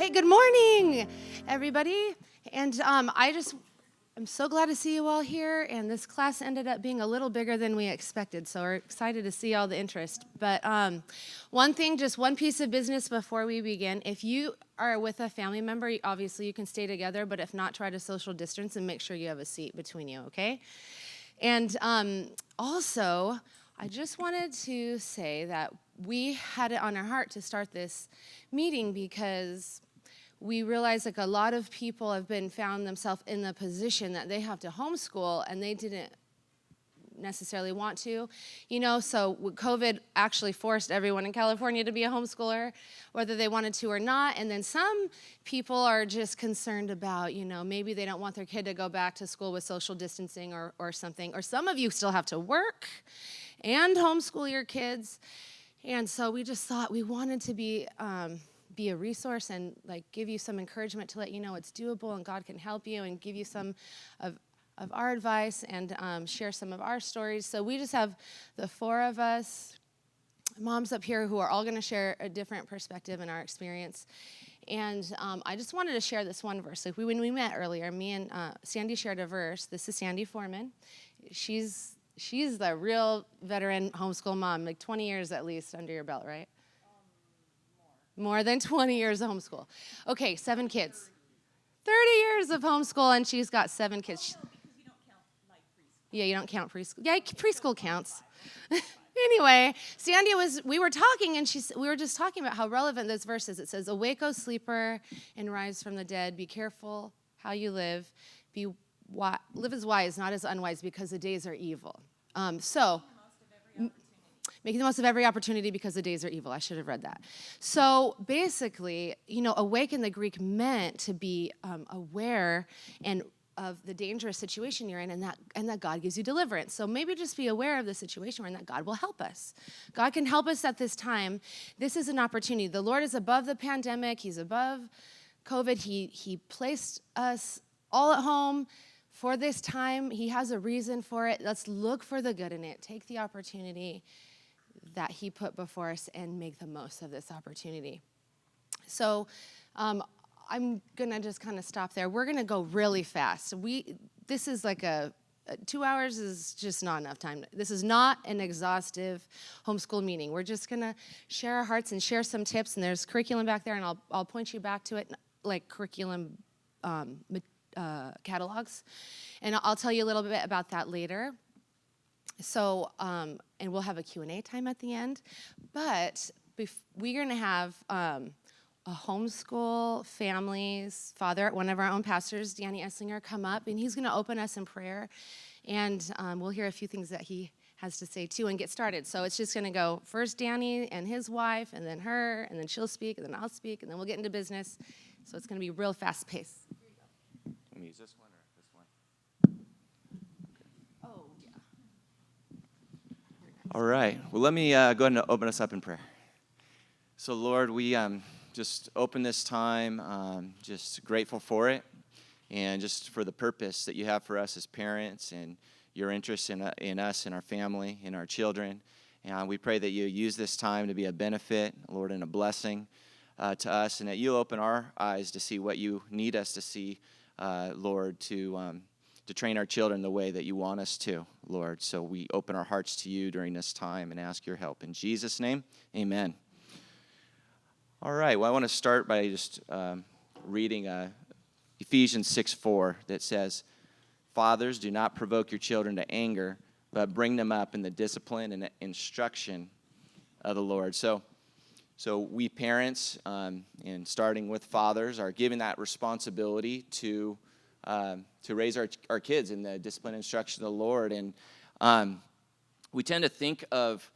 Hey, good morning, everybody. And I'm so glad to see you all here. And this class ended up being a little bigger than we expected, so we're excited to see all the interest. But one thing, just one piece of business before we begin. If you are with a family member, obviously you can stay together, but if not, try to social distance and make sure you have a seat between you, okay? And also, I just wanted to say that we had it on our heart to start this meeting because we realized like a lot of people have found themselves in the position that they have to homeschool and they didn't necessarily want to, so COVID actually forced everyone in California to be a homeschooler, whether they wanted to or not. And then some people are just concerned about, maybe they don't want their kid to go back to school with social distancing or something. Or some of you still have to work and homeschool your kids. And so we just thought we wanted to be a resource and like give you some encouragement to let you know it's doable and God can help you and give you some of our advice and share some of our stories. So we just have the four of us, moms up here, who are all going to share a different perspective in our experience. And I just wanted to share this one verse. Like when we met earlier, me and Sandy shared a verse. This is Sandy Foreman. She's the real veteran homeschool mom, like 20 years at least under your belt, right? More than 20 years of homeschool. Okay, 7 kids. 30 years of homeschool, and she's got 7 kids. Because you don't count like preschool. Yeah, you don't count preschool. Yeah, preschool counts. Anyway, Sandy we were talking, and we were just talking about how relevant this verse is. It says, "Awake, O sleeper, and rise from the dead. Be careful how you live. Live as wise, not as unwise, because the days are evil." Making the most of every opportunity because the days are evil. I should have read that. So basically, awake in the Greek meant to be aware and of the dangerous situation you're in and that God gives you deliverance. So maybe just be aware of the situation and that God will help us. God can help us at this time. This is an opportunity. The Lord is above the pandemic. He's above COVID. He placed us all at home for this time. He has a reason for it. Let's look for the good in it. Take the opportunity that he put before us and make the most of this opportunity. So I'm going to just kind of stop there. We're going to go really fast. This is like 2 hours is just not enough time. This is not an exhaustive homeschool meeting. We're just going to share our hearts and share some tips, and there's curriculum back there, and I'll point you back to it, like curriculum catalogs, and I'll tell you a little bit about that later. So, and we'll have a Q&A time at the end, but we're going to have a homeschool family's father, one of our own pastors, Danny Hslda, come up, and he's going to open us in prayer, and we'll hear a few things that he has to say too and get started. So it's just going to go first Danny and his wife, and then her, and then she'll speak, and then I'll speak, and then we'll get into business. So it's going to be real fast paced. Let me use this one or this one? Oh, yeah. All right. Well, let me go ahead and open us up in prayer. So, Lord, we just open this time, just grateful for it, and just for the purpose that you have for us as parents and your interest in us, in our family, in our children. And we pray that you use this time to be a benefit, Lord, and a blessing to us, and that you open our eyes to see what you need us to see, Lord, to train our children the way that you want us to, Lord. So we open our hearts to you during this time and ask your help. In Jesus' name, amen. All right, well, I want to start by just reading Ephesians 6:4 that says, "Fathers, do not provoke your children to anger, but bring them up in the discipline and instruction of the Lord." So we parents, and starting with fathers, are given that responsibility to raise our kids in the discipline and instruction of the Lord. And we tend to think of,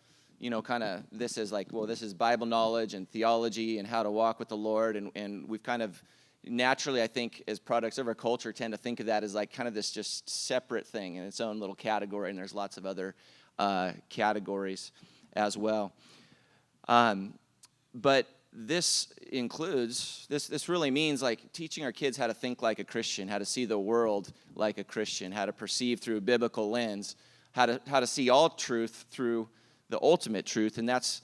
kind of this as like, well, this is Bible knowledge and theology and how to walk with the Lord. And we've kind of naturally, I think, as products of our culture, tend to think of that as like kind of this just separate thing in its own little category. And there's lots of other categories as well. But this really means like teaching our kids how to think like a Christian, how to see the world like a Christian, how to perceive through a biblical lens, how to see all truth through the ultimate truth. And that's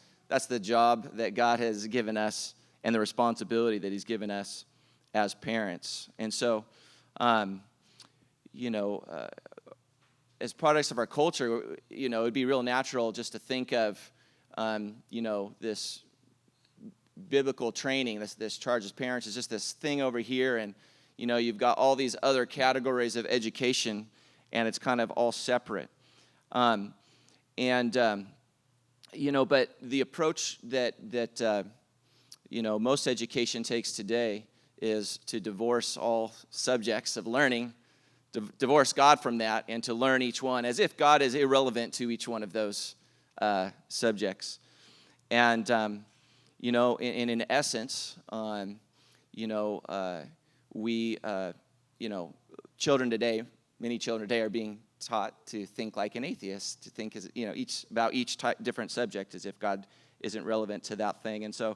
the job that God has given us and the responsibility that he's given us as parents. And so, as products of our culture, it would be real natural just to think of, this biblical training, this charge as parents is just this thing over here, and, you've got all these other categories of education, and it's kind of all separate. But the approach that most education takes today is to divorce all subjects of learning, divorce God from that, and to learn each one as if God is irrelevant to each one of those subjects. And, in essence, children today, many children today are being taught to think like an atheist, to think as about each different subject as if God isn't relevant to that thing. And so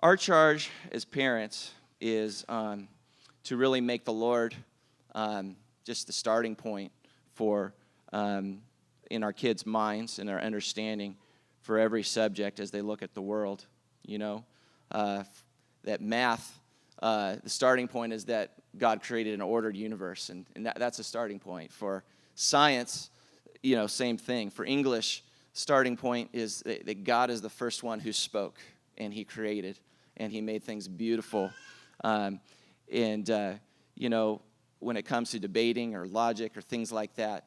our charge as parents is to really make the Lord just the starting point for in our kids' minds and their understanding for every subject as they look at the world. That math, the starting point is that God created an ordered universe, and that's a starting point. For science, same thing. For English, starting point is that God is the first one who spoke, and he created, and he made things beautiful. When it comes to debating or logic or things like that,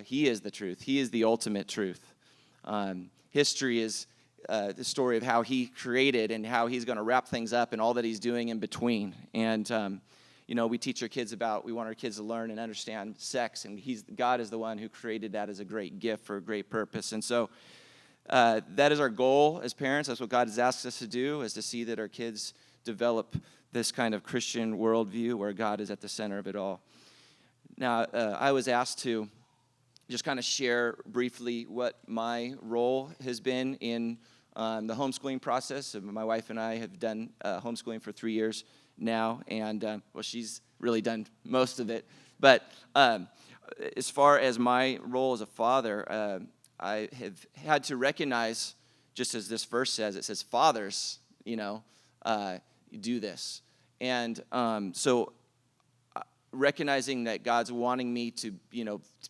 he is the truth. He is the ultimate truth. History is the story of how he created and how he's going to wrap things up and all that he's doing in between. And, we teach our kids we want our kids to learn and understand sex, and God is the one who created that as a great gift for a great purpose. And so that is our goal as parents. That's what God has asked us to do, is to see that our kids develop this kind of Christian worldview where God is at the center of it all. Now, I was asked to just kind of share briefly what my role has been in the homeschooling process. My wife and I have done homeschooling for 3 years now, and she's really done most of it. But as far as my role as a father, I have had to recognize, just as this verse says, it says, fathers, do this. And so recognizing that God's wanting me to,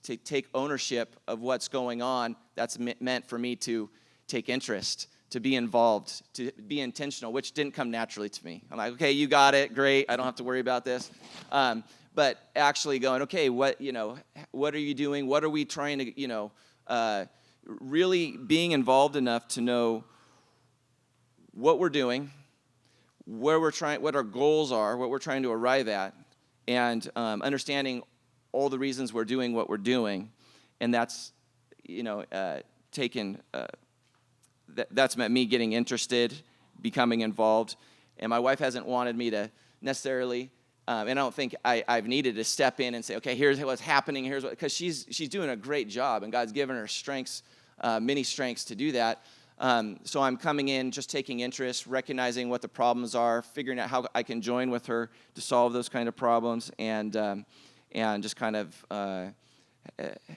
to take ownership of what's going on, that's meant for me to take interest, to be involved, to be intentional, which didn't come naturally to me. I'm like, okay, you got it, great, I don't have to worry about this. But actually going, okay, what are you doing? What are we trying to, really being involved enough to know what we're doing, where we're trying, what our goals are, what we're trying to arrive at, and understanding all the reasons we're doing what we're doing. And that's, that's meant me getting interested, becoming involved. And my wife hasn't wanted me to necessarily, and I don't think I've needed to step in and say, okay, here's what's happening, because she's doing a great job, and God's given her strengths, many strengths to do that. So I'm coming in, just taking interest, recognizing what the problems are, figuring out how I can join with her to solve those kind of problems, and just kind of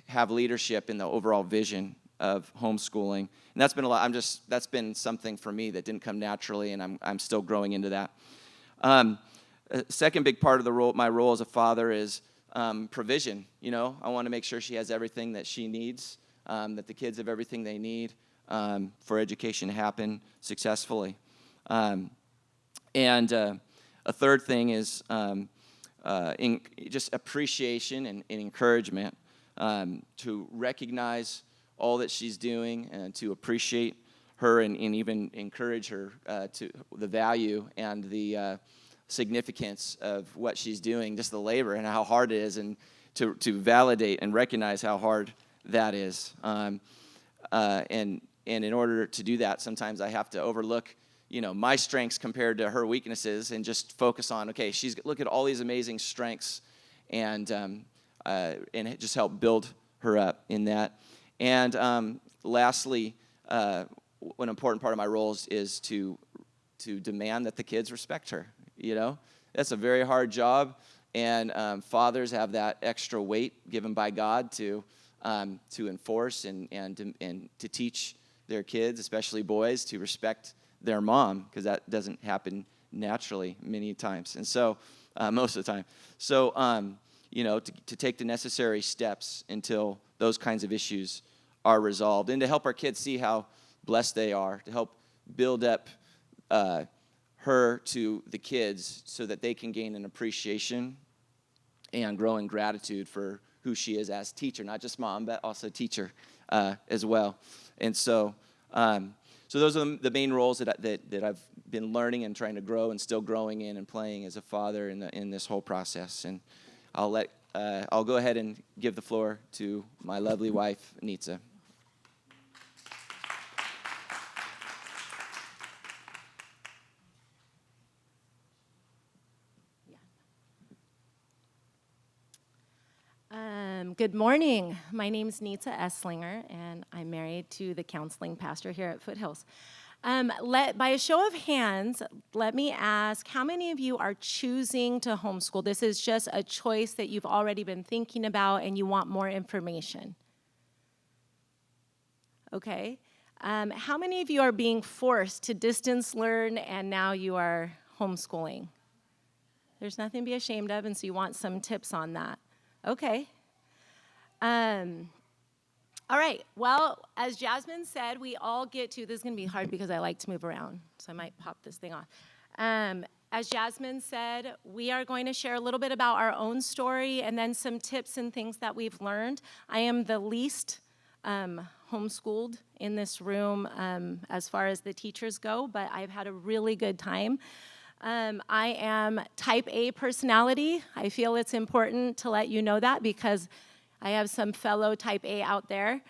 have leadership in the overall vision of homeschooling. And that's been a lot. That's been something for me that didn't come naturally, and I'm still growing into that. A second big part of my role as a father is provision. I want to make sure she has everything that she needs, that the kids have everything they need for education to happen successfully. And a third thing is just appreciation and encouragement, to recognize all that she's doing and to appreciate her and even encourage her to the value and the significance of what she's doing, just the labor and how hard it is, and to validate and recognize how hard that is. And in order to do that, sometimes I have to overlook, my strengths compared to her weaknesses, and just focus on, okay, look at all these amazing strengths, and just help build her up in that. And lastly, one important part of my role is to demand that the kids respect her. That's a very hard job, and fathers have that extra weight given by God to enforce and to teach their kids, especially boys, to respect their mom, because that doesn't happen naturally many times, and so most of the time. So, to take the necessary steps until those kinds of issues are resolved, and to help our kids see how blessed they are, to help build up her to the kids so that they can gain an appreciation and grow in gratitude for who she is as teacher, not just mom, but also teacher as well. And so those are the main roles that I've been learning and trying to grow and still growing in and playing as a father in this whole process. And I'll go ahead and give the floor to my lovely wife, Hslda. Good morning. My name is Hslda, and I'm married to the counseling pastor here at Foothills. By a show of hands, let me ask, how many of you are choosing to homeschool? This is just a choice that you've already been thinking about and you want more information. Okay. How many of you are being forced to distance learn and now you are homeschooling? There's nothing to be ashamed of, and so you want some tips on that. Okay. All right. Well, as Jasmine said, we all get to, this is going to be hard because I like to move around, so I might pop this thing off. As Jasmine said, we are going to share a little bit about our own story and then some tips and things that we've learned. I am the least homeschooled in this room as far as the teachers go, but I've had a really good time. I am type A personality. I feel it's important to let you know that because I have some fellow type A out there.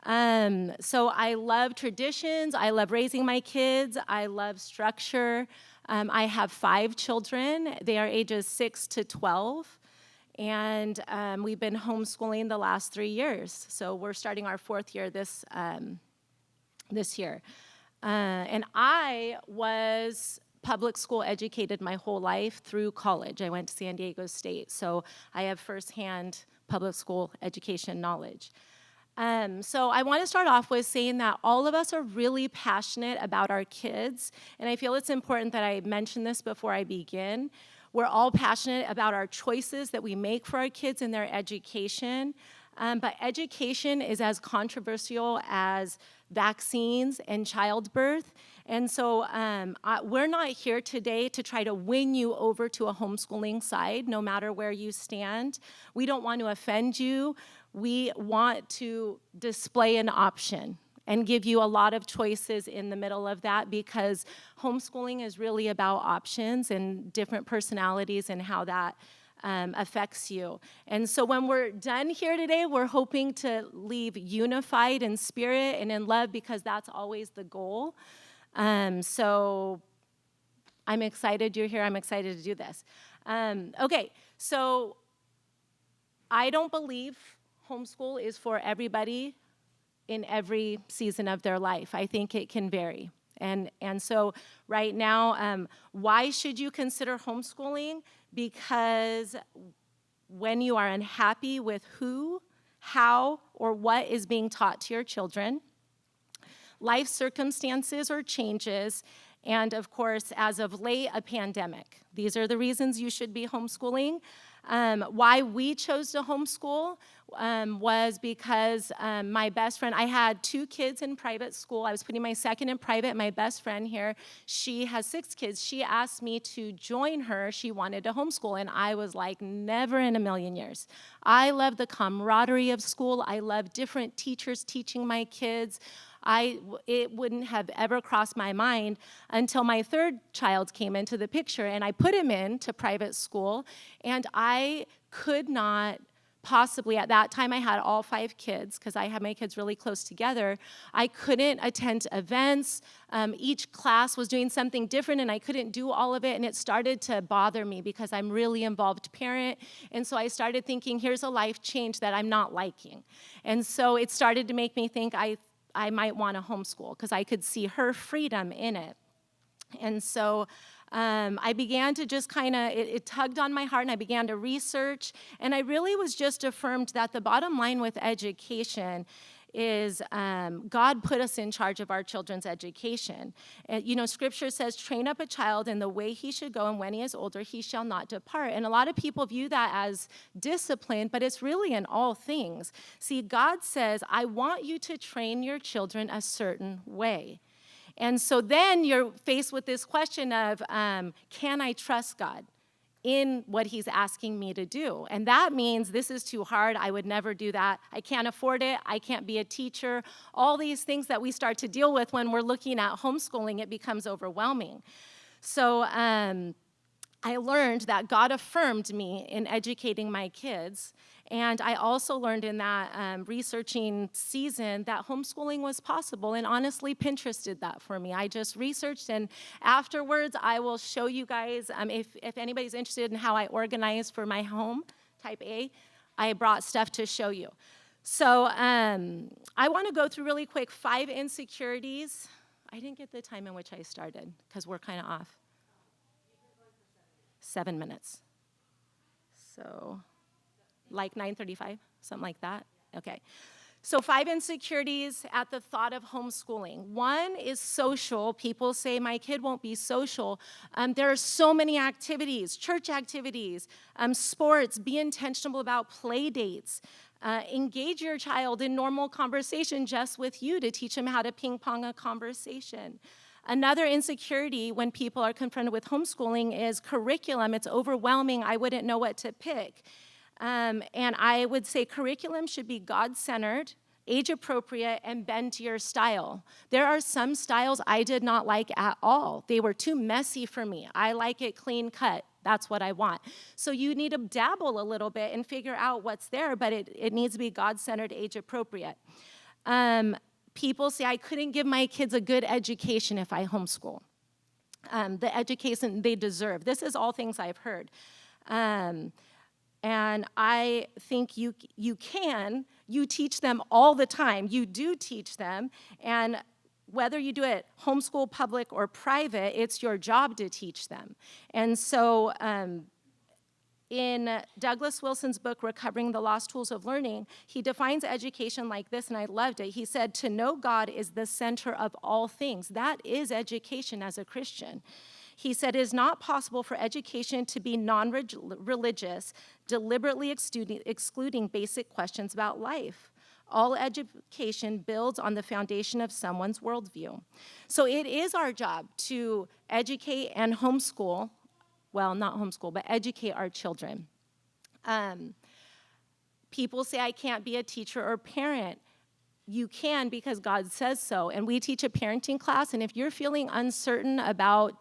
So I love traditions. I love raising my kids. I love structure. I have 5 children. They are ages 6 to 12. And we've been homeschooling the last 3 years. So we're starting our 4th year this year. And I was public school educated my whole life through college. I went to San Diego State, so I have firsthand public school education knowledge. So I want to start off with saying that all of us are really passionate about our kids, and I feel it's important that I mention this before I begin. We're all passionate about our choices that we make for our kids and their education, but education is as controversial as vaccines and childbirth. And so we're not here today to try to win you over to a homeschooling side, no matter where you stand. We don't want to offend you. We want to display an option and give you a lot of choices in the middle of that, because homeschooling is really about options and different personalities and how that affects you. And so when we're done here today, we're hoping to leave unified in spirit and in love, because that's always the goal. So I'm excited you're here. I'm excited to do this. Okay, so I don't believe homeschool is for everybody in every season of their life. I think it can vary. And so right now, why should you consider homeschooling? Because when you are unhappy with who, how, or what is being taught to your children, life circumstances or changes, and of course, as of late, a pandemic. These are the reasons you should be homeschooling. Why we chose to homeschool was because my best friend, I had 2 kids in private school. I was putting my second in private. My best friend here, she has 6 kids. She asked me to join her. She wanted to homeschool, and I was like, never in a million years. I love the camaraderie of school. I love different teachers teaching my kids. It wouldn't have ever crossed my mind until my 3rd child came into the picture, and I put him into private school, and I could not possibly, at that time I had all 5 kids because I had my kids really close together. I couldn't attend events. Each class was doing something different, and I couldn't do all of it, and it started to bother me because I'm really involved parent, and so I started thinking, here's a life change that I'm not liking. And so it started to make me think I might want to homeschool because I could see her freedom in it. And so I began to just it tugged on my heart, and I began to research, and I really was just affirmed that the bottom line with education is God put us in charge of our children's education. And, Scripture says, train up a child in the way he should go, and when he is older, he shall not depart. And a lot of people view that as discipline, but it's really in all things. See, God says, I want you to train your children a certain way. And so then you're faced with this question of, can I trust God in what he's asking me to do? And that means this is too hard. I would never do that. I can't afford it. I can't be a teacher. All these things that we start to deal with when we're looking at homeschooling, it becomes overwhelming. So I learned that God affirmed me in educating my kids. And I also learned in that researching season that homeschooling was possible. And honestly, Pinterest did that for me. I just researched, and afterwards, I will show you guys, if anybody's interested in how I organize for my home, type A, I brought stuff to show you. So I want to go through really quick 5 insecurities. I didn't get the time in which I started because we're kind of off. 7 minutes. So like 9:35, something like that? Okay. So 5 insecurities at the thought of homeschooling. 1 is social. People say, my kid won't be social. There are so many activities, church activities, sports. Be intentional about play dates. Engage your child in normal conversation just with you to teach them how to ping pong a conversation. Another insecurity when people are confronted with homeschooling is curriculum. It's overwhelming. I wouldn't know what to pick. And I would say curriculum should be God-centered, age-appropriate, and bend to your style. There are some styles I did not like at all. They were too messy for me. I like it clean cut. That's what I want. So you need to dabble a little bit and figure out what's there, but it needs to be God-centered, age-appropriate. People say, I couldn't give my kids a good education if I homeschool. The education they deserve. This is all things I've heard. And I think you can. You teach them all the time. You do teach them. And whether you do it homeschool, public, or private, it's your job to teach them. And so in Douglas Wilson's book, Recovering the Lost Tools of Learning, he defines education like this, and I loved it. He said, to know God is the center of all things. That is education as a Christian. He said, it is not possible for education to be non-religious, deliberately excluding basic questions about life. All education builds on the foundation of someone's worldview. So it is our job to educate and homeschool, well, not homeschool, but educate our children. People say, I can't be a teacher or parent. You can because God says so. And we teach a parenting class, and if you're feeling uncertain about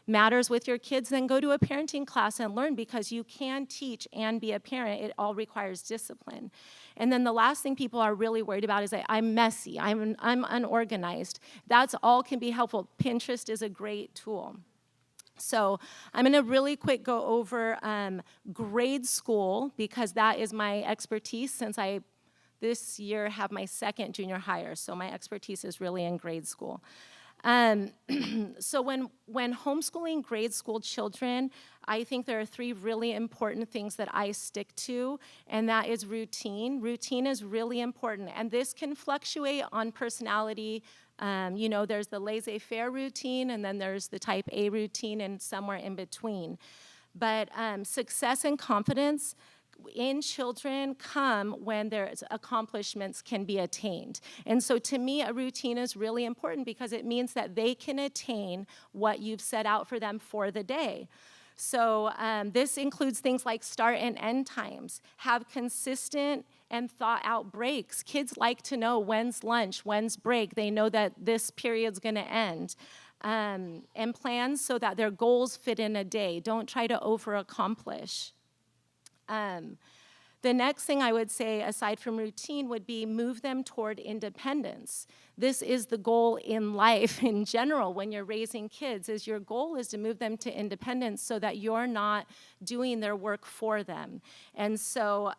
matters with your kids, then go to a parenting class and learn, because you can teach and be a parent. It all requires discipline. And then the last thing people are really worried about is that I'm messy, I'm unorganized. That's all can be helpful. Pinterest is a great tool. So I'm going to really quick go over grade school, because that is my expertise, since I this year have my 2nd junior hire. So my expertise is really in grade school. So when homeschooling grade school children, I think there are 3 really important things that I stick to, and that is routine. Routine is really important, and this can fluctuate on personality. There's the laissez-faire routine, and then there's the type A routine, and somewhere in between. But success and confidence in children come when there's accomplishments can be attained. And so to me, a routine is really important because it means that they can attain what you've set out for them for the day. So this includes things like start and end times. Have consistent and thought out breaks. Kids like to know when's lunch, when's break. They know that this period's gonna end. And plans so that their goals fit in a day. Don't try to over-accomplish. The next thing I would say, aside from routine, would be move them toward independence. This is the goal in life in general when you're raising kids, is your goal is to move them to independence so that you're not doing their work for them. And so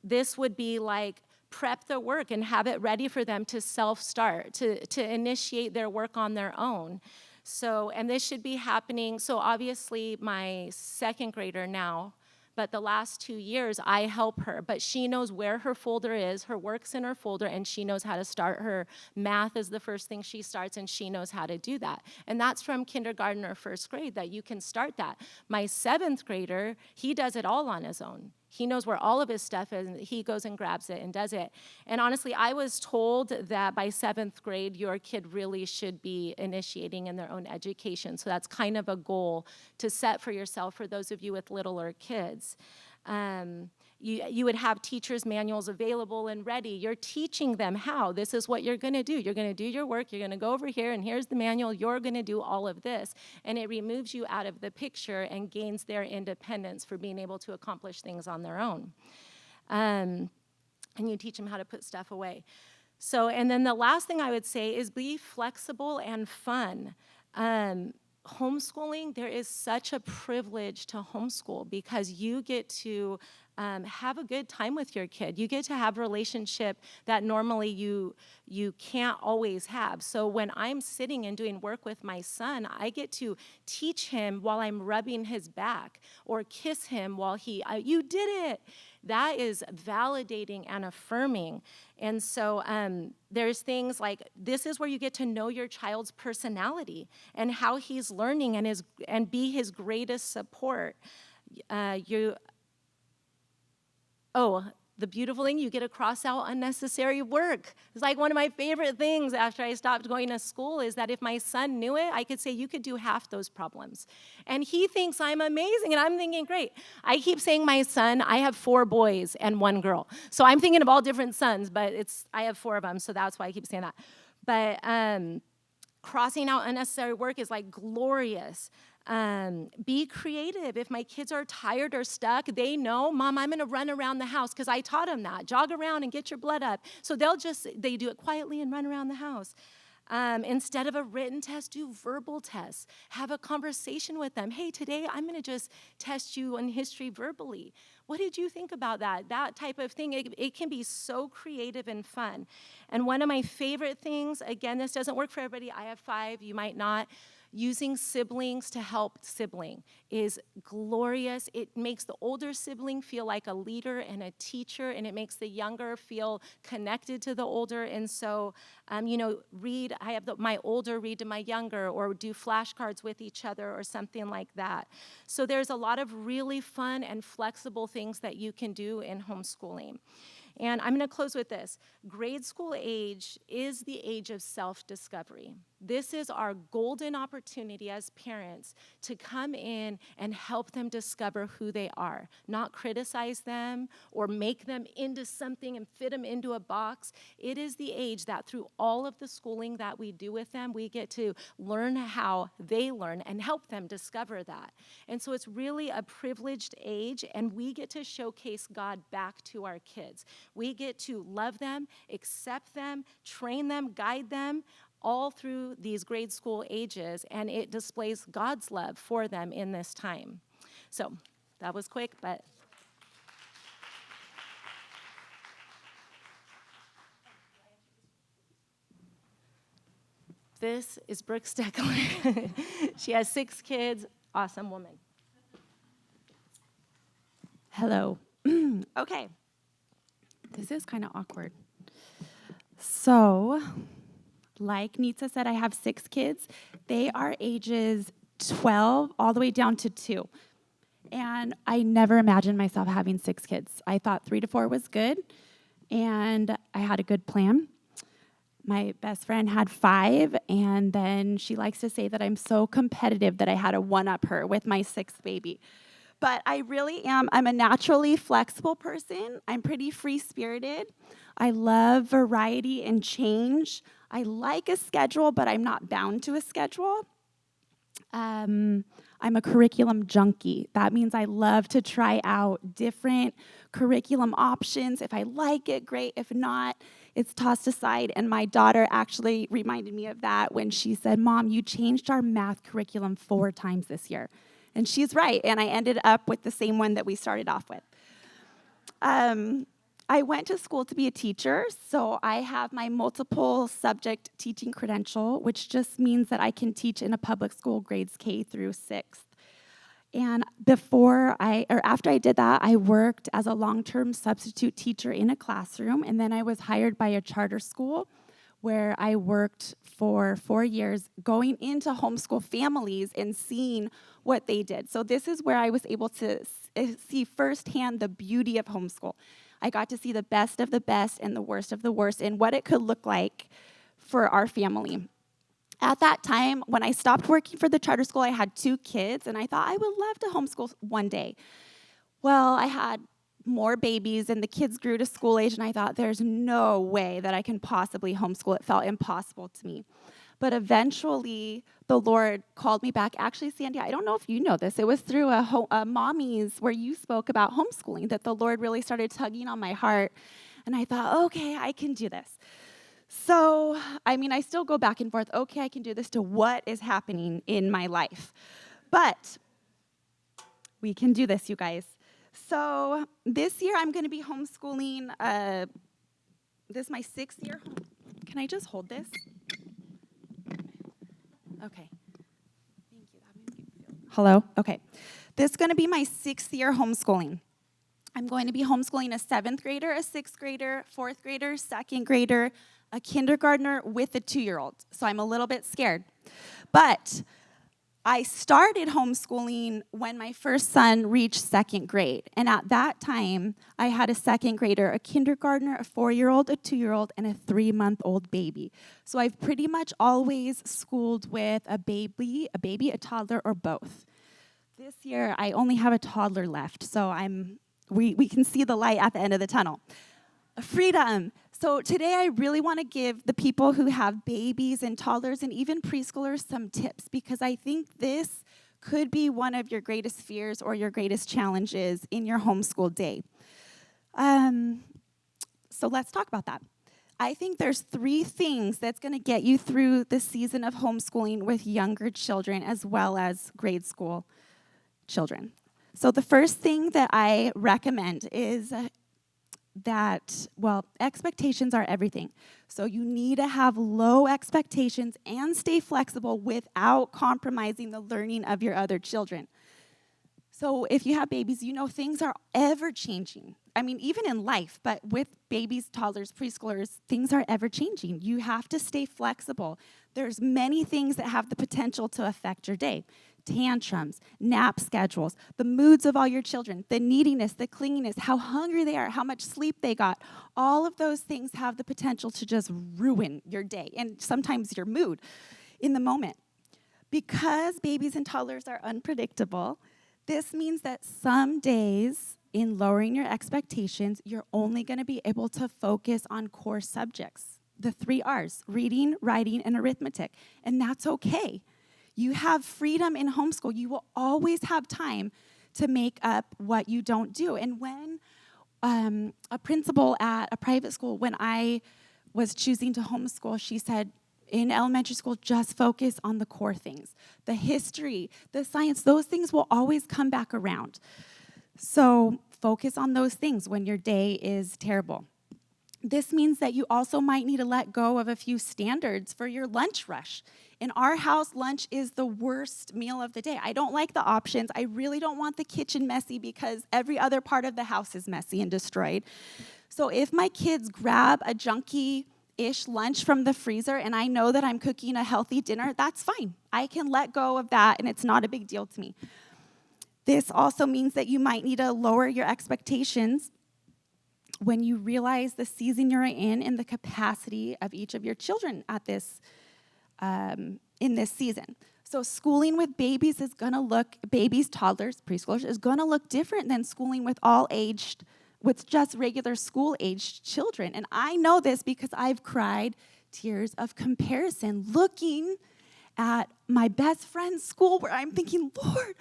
this would be like prep the work and have it ready for them to self-start, to initiate their work on their own. So, and this should be happening, so obviously my 2nd grader now, but the last 2 years I help her. But she knows where her folder is, her work's in her folder, and she knows how to start her math is the first thing she starts, and she knows how to do that. And that's from kindergarten or first grade that you can start that. My 7th grader, he does it all on his own. He knows where all of his stuff is, and he goes and grabs it and does it. And honestly, I was told that by 7th grade, your kid really should be initiating in their own education. So that's kind of a goal to set for yourself for those of you with littler kids. You would have teachers' manuals available and ready. You're teaching them how. This is what you're going to do. You're going to do your work. You're going to go over here, and here's the manual. You're going to do all of this. And it removes you out of the picture and gains their independence for being able to accomplish things on their own. And you teach them how to put stuff away. So, and then the last thing I would say is be flexible and fun. Homeschooling, there is such a privilege to homeschool because you get to have a good time with your kid. You get to have a relationship that normally you can't always have. So when I'm sitting and doing work with my son, I get to teach him while I'm rubbing his back or kiss him while you did it. That is validating and affirming. And so there's things like this is where you get to know your child's personality and how he's learning and be his greatest support. The beautiful thing, you get to cross out unnecessary work. It's like one of my favorite things after I stopped going to school is that if my son knew it, I could say, you could do half those problems. And he thinks I'm amazing, and I'm thinking, great. I keep saying my son, I have 4 boys and 1 girl. So I'm thinking of all different sons, but I have 4 of them, so that's why I keep saying that. But crossing out unnecessary work is like glorious. Be creative. If my kids are tired or stuck, they know, Mom, I'm going to run around the house because I taught them that. Jog around and get your blood up. So they do it quietly and run around the house. Instead of a written test, do verbal tests. Have a conversation with them. Hey, today I'm going to just test you on history verbally. What did you think about that? That type of thing, it can be so creative and fun. And one of my favorite things, again, this doesn't work for everybody. I have 5, you might not. Using siblings to help sibling is glorious. It makes the older sibling feel like a leader and a teacher, and it makes the younger feel connected to the older. And so, I have my older read to my younger, or do flashcards with each other or something like that. So there's a lot of really fun and flexible things that you can do in homeschooling. And I'm going to close with this. Grade school age is the age of self-discovery. This is our golden opportunity as parents to come in and help them discover who they are, not criticize them or make them into something and fit them into a box. It is the age that through all of the schooling that we do with them, we get to learn how they learn and help them discover that. And so it's really a privileged age, and we get to showcase God back to our kids. We get to love them, accept them, train them, guide them, all through these grade school ages, and it displays God's love for them in this time. So that was quick, but this is Brooke Steckler. She has 6 kids, awesome woman. Hello. Okay. This is kind of awkward. So, like Nitsa said, I have 6 kids. They are ages 12 all the way down to 2. And I never imagined myself having 6 kids. I thought 3 to 4 was good, and I had a good plan. My best friend had 5, and then she likes to say that I'm so competitive that I had to one-up her with my 6th baby. But I really am. I'm a naturally flexible person. I'm pretty free-spirited. I love variety and change. I like a schedule, but I'm not bound to a schedule. I'm a curriculum junkie. That means I love to try out different curriculum options. If I like it, great. If not, it's tossed aside. And my daughter actually reminded me of that when she said, Mom, you changed our math curriculum 4 times this year. And she's right, and I ended up with the same one that we started off with. I went to school to be a teacher, so I have my multiple subject teaching credential, which just means that I can teach in a public school grades K through 6th. And after I did that, I worked as a long-term substitute teacher in a classroom, and then I was hired by a charter school where I worked for 4 years going into homeschool families and seeing what they did. So this is where I was able to see firsthand the beauty of homeschool. I got to see the best of the best and the worst of the worst and what it could look like for our family. At that time, when I stopped working for the charter school, I had 2 kids, and I thought I would love to homeschool one day. Well, I had more babies, and the kids grew to school age, and I thought, there's no way that I can possibly homeschool. It felt impossible to me. But eventually, the Lord called me back. Actually, Sandy, I don't know if you know this. It was through a Mommy's where you spoke about homeschooling that the Lord really started tugging on my heart, and I thought, okay, I can do this. So, I still go back and forth, okay, I can do this, to what is happening in my life. But we can do this, you guys. So this year I'm going to be homeschooling. This is my 6th year. Can I just hold this? Okay. Thank you. That made me feel. Hello? Okay. This is going to be my 6th year homeschooling. I'm going to be homeschooling a 7th grader, a 6th grader, 4th grader, 2nd grader, a kindergartner with a 2-year-old. So I'm a little bit scared. But I started homeschooling when my first son reached 2nd grade. And at that time, I had a 2nd grader, a kindergartner, a 4-year-old, a 2-year-old, and a 3-month-old baby. So I've pretty much always schooled with a baby, a toddler, or both. This year, I only have a toddler left, so we can see the light at the end of the tunnel. Freedom. So today I really want to give the people who have babies and toddlers and even preschoolers some tips, because I think this could be one of your greatest fears or your greatest challenges in your homeschool day. So let's talk about that. I think there's 3 things that's going to get you through the season of homeschooling with younger children as well as grade school children. So the first thing that I recommend is expectations are everything. So you need to have low expectations and stay flexible without compromising the learning of your other children. So if you have babies, things are ever changing. Even in life, but with babies, toddlers, preschoolers, things are ever changing. You have to stay flexible. There's many things that have the potential to affect your day. Tantrums, nap schedules, the moods of all your children, the neediness, the clinginess, how hungry they are, how much sleep they got. All of those things have the potential to just ruin your day and sometimes your mood in the moment. Because babies and toddlers are unpredictable, this means that some days, in lowering your expectations, you're only going to be able to focus on core subjects, the 3 R's, reading, writing, and arithmetic, and that's okay. You have freedom in homeschool. You will always have time to make up what you don't do. And when a principal at a private school, when I was choosing to homeschool, she said, in elementary school, just focus on the core things. The history, the science, those things will always come back around. So focus on those things when your day is terrible. This means that you also might need to let go of a few standards for your lunch rush. In our house, lunch is the worst meal of the day. I don't like the options. I really don't want the kitchen messy because every other part of the house is messy and destroyed. So if my kids grab a junky-ish lunch from the freezer and I know that I'm cooking a healthy dinner, that's fine. I can let go of that, and it's not a big deal to me. This also means that you might need to lower your expectations when you realize the season you're in and the capacity of each of your children at this in this season. So schooling with babies, toddlers, preschoolers, is going to look different than schooling with just regular school-aged children. And I know this because I've cried tears of comparison looking at my best friend's school where I'm thinking, Lord,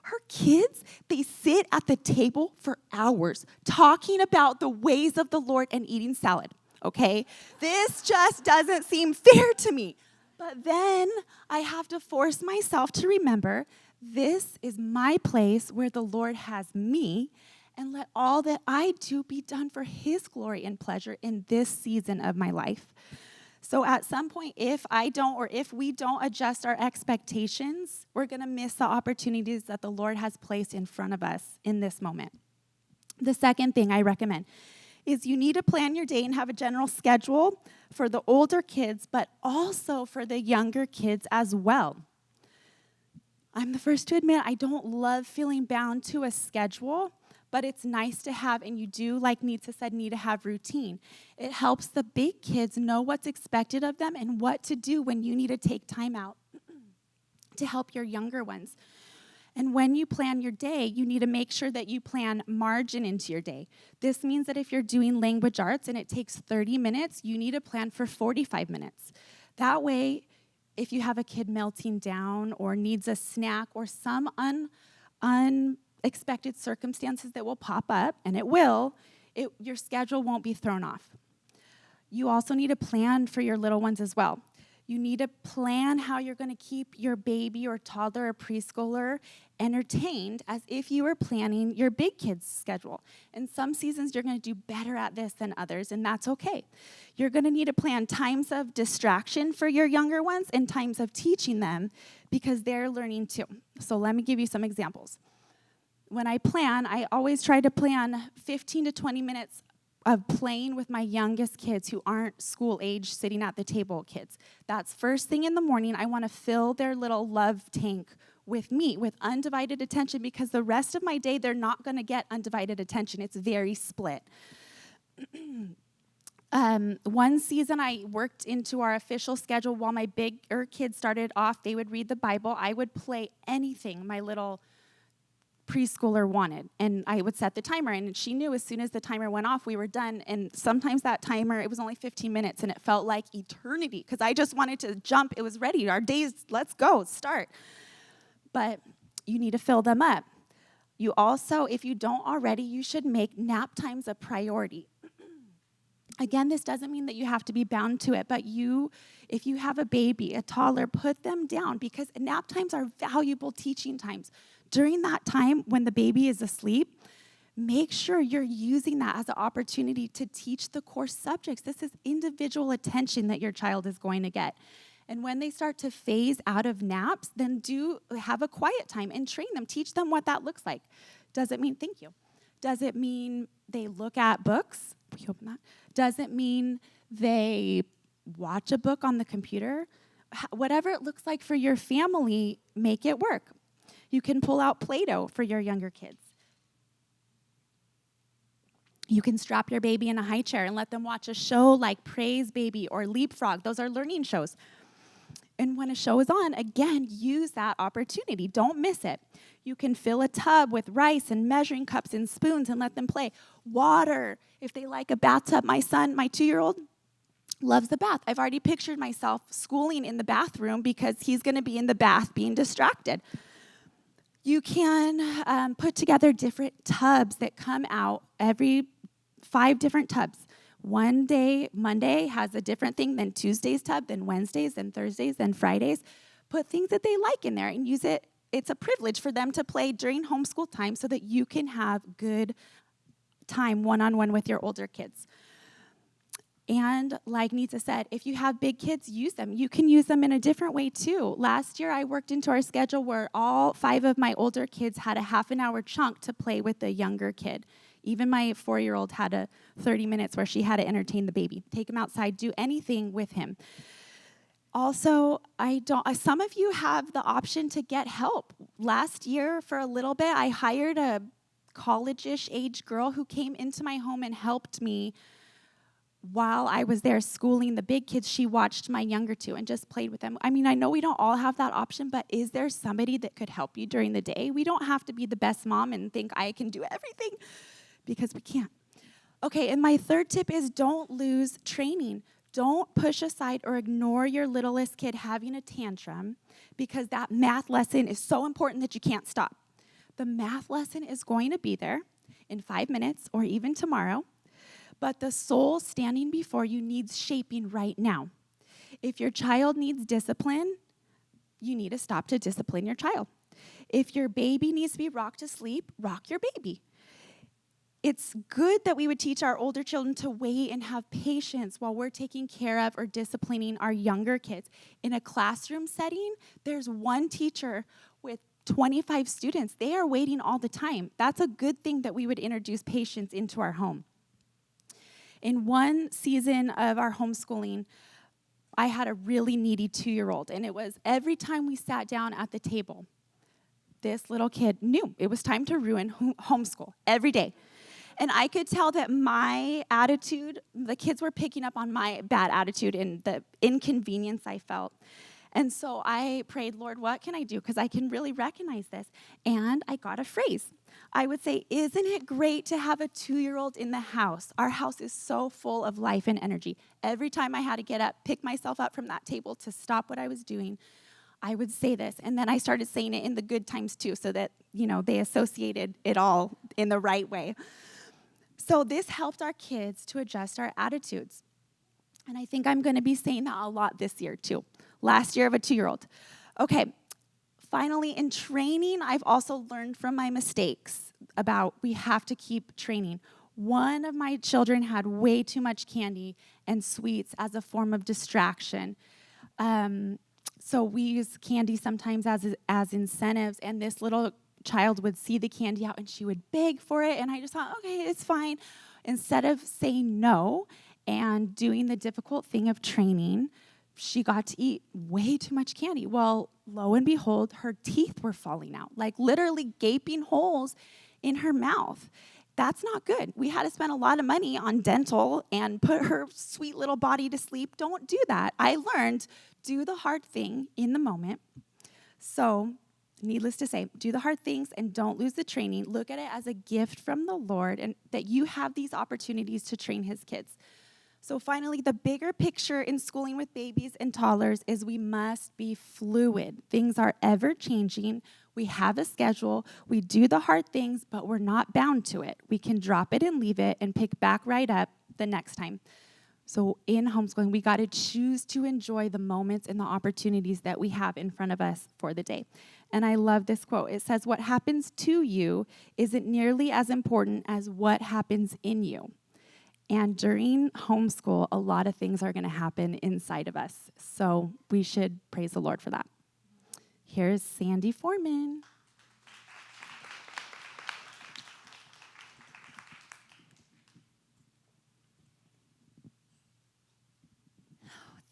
her kids, they sit at the table for hours talking about the ways of the Lord and eating salad, okay? This just doesn't seem fair to me. But then I have to force myself to remember this is my place where the Lord has me, and let all that I do be done for His glory and pleasure in this season of my life. So at some point, if we don't adjust our expectations, we're going to miss the opportunities that the Lord has placed in front of us in this moment. The second thing I recommend is you need to plan your day and have a general schedule for the older kids, but also for the younger kids as well. I'm the first to admit I don't love feeling bound to a schedule, but it's nice to have, and you do, like Nita said, need to have routine. It helps the big kids know what's expected of them and what to do when you need to take time out to help your younger ones. And when you plan your day, you need to make sure that you plan margin into your day. This means that if you're doing language arts and it takes 30 minutes, you need to plan for 45 minutes. That way, if you have a kid melting down or needs a snack or some unexpected circumstances that will pop up, and it will, your schedule won't be thrown off. You also need to plan for your little ones as well. You need to plan how you're going to keep your baby or toddler or preschooler entertained as if you were planning your big kids' schedule. In some seasons, you're going to do better at this than others, and that's okay. You're going to need to plan times of distraction for your younger ones and times of teaching them because they're learning too. So let me give you some examples. When I plan, I always try to plan 15 to 20 minutes of playing with my youngest kids who aren't school age, sitting at the table kids. That's first thing in the morning. I want to fill their little love tank with me, with undivided attention, because the rest of my day, they're not going to get undivided attention. It's very split. One season, I worked into our official schedule while my bigger kids started off. They would read the Bible. I would play anything my little preschooler wanted, and I would set the timer, and she knew as soon as the timer went off, we were done. And sometimes that timer, it was only 15 minutes, and it felt like eternity because I just wanted to jump. It was ready. Our days, let's go, start. But you need to fill them up. You also, if you don't already, you should make nap times a priority. Again, this doesn't mean that you have to be bound to it, but if you have a baby, a toddler, put them down because nap times are valuable teaching times. During that time when the baby is asleep, make sure you're using that as an opportunity to teach the core subjects. This is individual attention that your child is going to get. And when they start to phase out of naps, then do have a quiet time and train them. Teach them what that looks like. Does it mean, thank you. Does it mean they look at books? We hope not. Does it mean they watch a book on the computer? Whatever it looks like for your family, make it work. You can pull out Play-Doh for your younger kids. You can strap your baby in a high chair and let them watch a show like Praise Baby or Leapfrog. Those are learning shows. And when a show is on, again, use that opportunity. Don't miss it. You can fill a tub with rice and measuring cups and spoons and let them play. Water, if they like a bathtub. My son, my 2-year-old, loves the bath. I've already pictured myself schooling in the bathroom because he's going to be in the bath being distracted. You can put together different tubs that come out every 5 different tubs. One day, Monday has a different thing than Tuesday's tub, than Wednesdays, than Thursdays, than Fridays. Put things that they like in there and use it. It's a privilege for them to play during homeschool time so that you can have good time one-on-one with your older kids. And like Nita said, if you have big kids, use them. You can use them in a different way too. Last year, I worked into our schedule where all 5 of my older kids had a half-an-hour chunk to play with the younger kid. Even my 4-year-old had a 30 minutes where she had to entertain the baby. Take him outside, do anything with him. Also, some of you have the option to get help. Last year, for a little bit, I hired a college-ish age girl who came into my home and helped me while I was there schooling the big kids. She watched my younger 2 and just played with them. I mean, I know we don't all have that option, but is there somebody that could help you during the day? We don't have to be the best mom and think I can do everything because we can't. Okay, and my third tip is don't lose training. Don't push aside or ignore your littlest kid having a tantrum because that math lesson is so important that you can't stop. The math lesson is going to be there in 5 minutes or even tomorrow. But the soul standing before you needs shaping right now. If your child needs discipline, you need to stop to discipline your child. If your baby needs to be rocked to sleep, rock your baby. It's good that we would teach our older children to wait and have patience while we're taking care of or disciplining our younger kids. In a classroom setting, there's one teacher with 25 students. They are waiting all the time. That's a good thing that we would introduce patience into our home. In one season of our homeschooling, I had a really needy 2-year-old, and it was every time we sat down at the table, this little kid knew it was time to ruin homeschool every day. And I could tell that my attitude, the kids were picking up on my bad attitude and the inconvenience I felt. And so I prayed, Lord, what can I do? Because I can really recognize this. And I got a phrase. I would say, isn't it great to have a 2-year-old in the house? Our house is so full of life and energy. Every time I had to get up, pick myself up from that table to stop what I was doing, I would say this. And then I started saying it in the good times too, so that, they associated it all in the right way. So this helped our kids to adjust our attitudes. And I think I'm going to be saying that a lot this year too. Last year of a 2-year-old. Okay, finally in training, I've also learned from my mistakes about we have to keep training. One of my children had way too much candy and sweets as a form of distraction. So we use candy sometimes as incentives, and this little child would see the candy out and she would beg for it, and I just thought, okay, it's fine. Instead of saying no and doing the difficult thing of training, she got to eat way too much candy. Well, lo and behold, her teeth were falling out, like literally gaping holes in her mouth. That's not good. We had to spend a lot of money on dental and put her sweet little body to sleep. Don't do that. I learned, do the hard thing in the moment. So, needless to say, do the hard things and don't lose the training. Look at it as a gift from the Lord and that you have these opportunities to train his kids. So finally, the bigger picture in schooling with babies and toddlers is we must be fluid. Things are ever changing. We have a schedule. We do the hard things, but we're not bound to it. We can drop it and leave it and pick back right up the next time. So in homeschooling, we got to choose to enjoy the moments and the opportunities that we have in front of us for the day. And I love this quote. It says, what happens to you isn't nearly as important as what happens in you. And during homeschool, a lot of things are going to happen inside of us. So we should praise the Lord for that. Here's Sandy Foreman.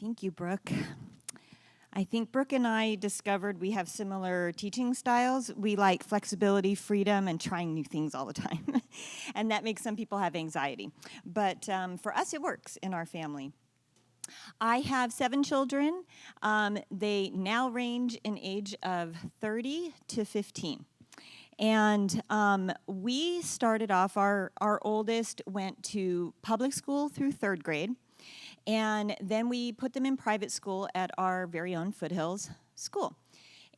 Thank you, Brooke. I think Brooke and I discovered we have similar teaching styles. We like flexibility, freedom, and trying new things all the time. And that makes some people have anxiety. But for us, it works in our family. I have 7 children. They now range in age of 30 to 15. And we started off, our oldest went to public school through 3rd grade. And then we put them in private school at our very own Foothills school.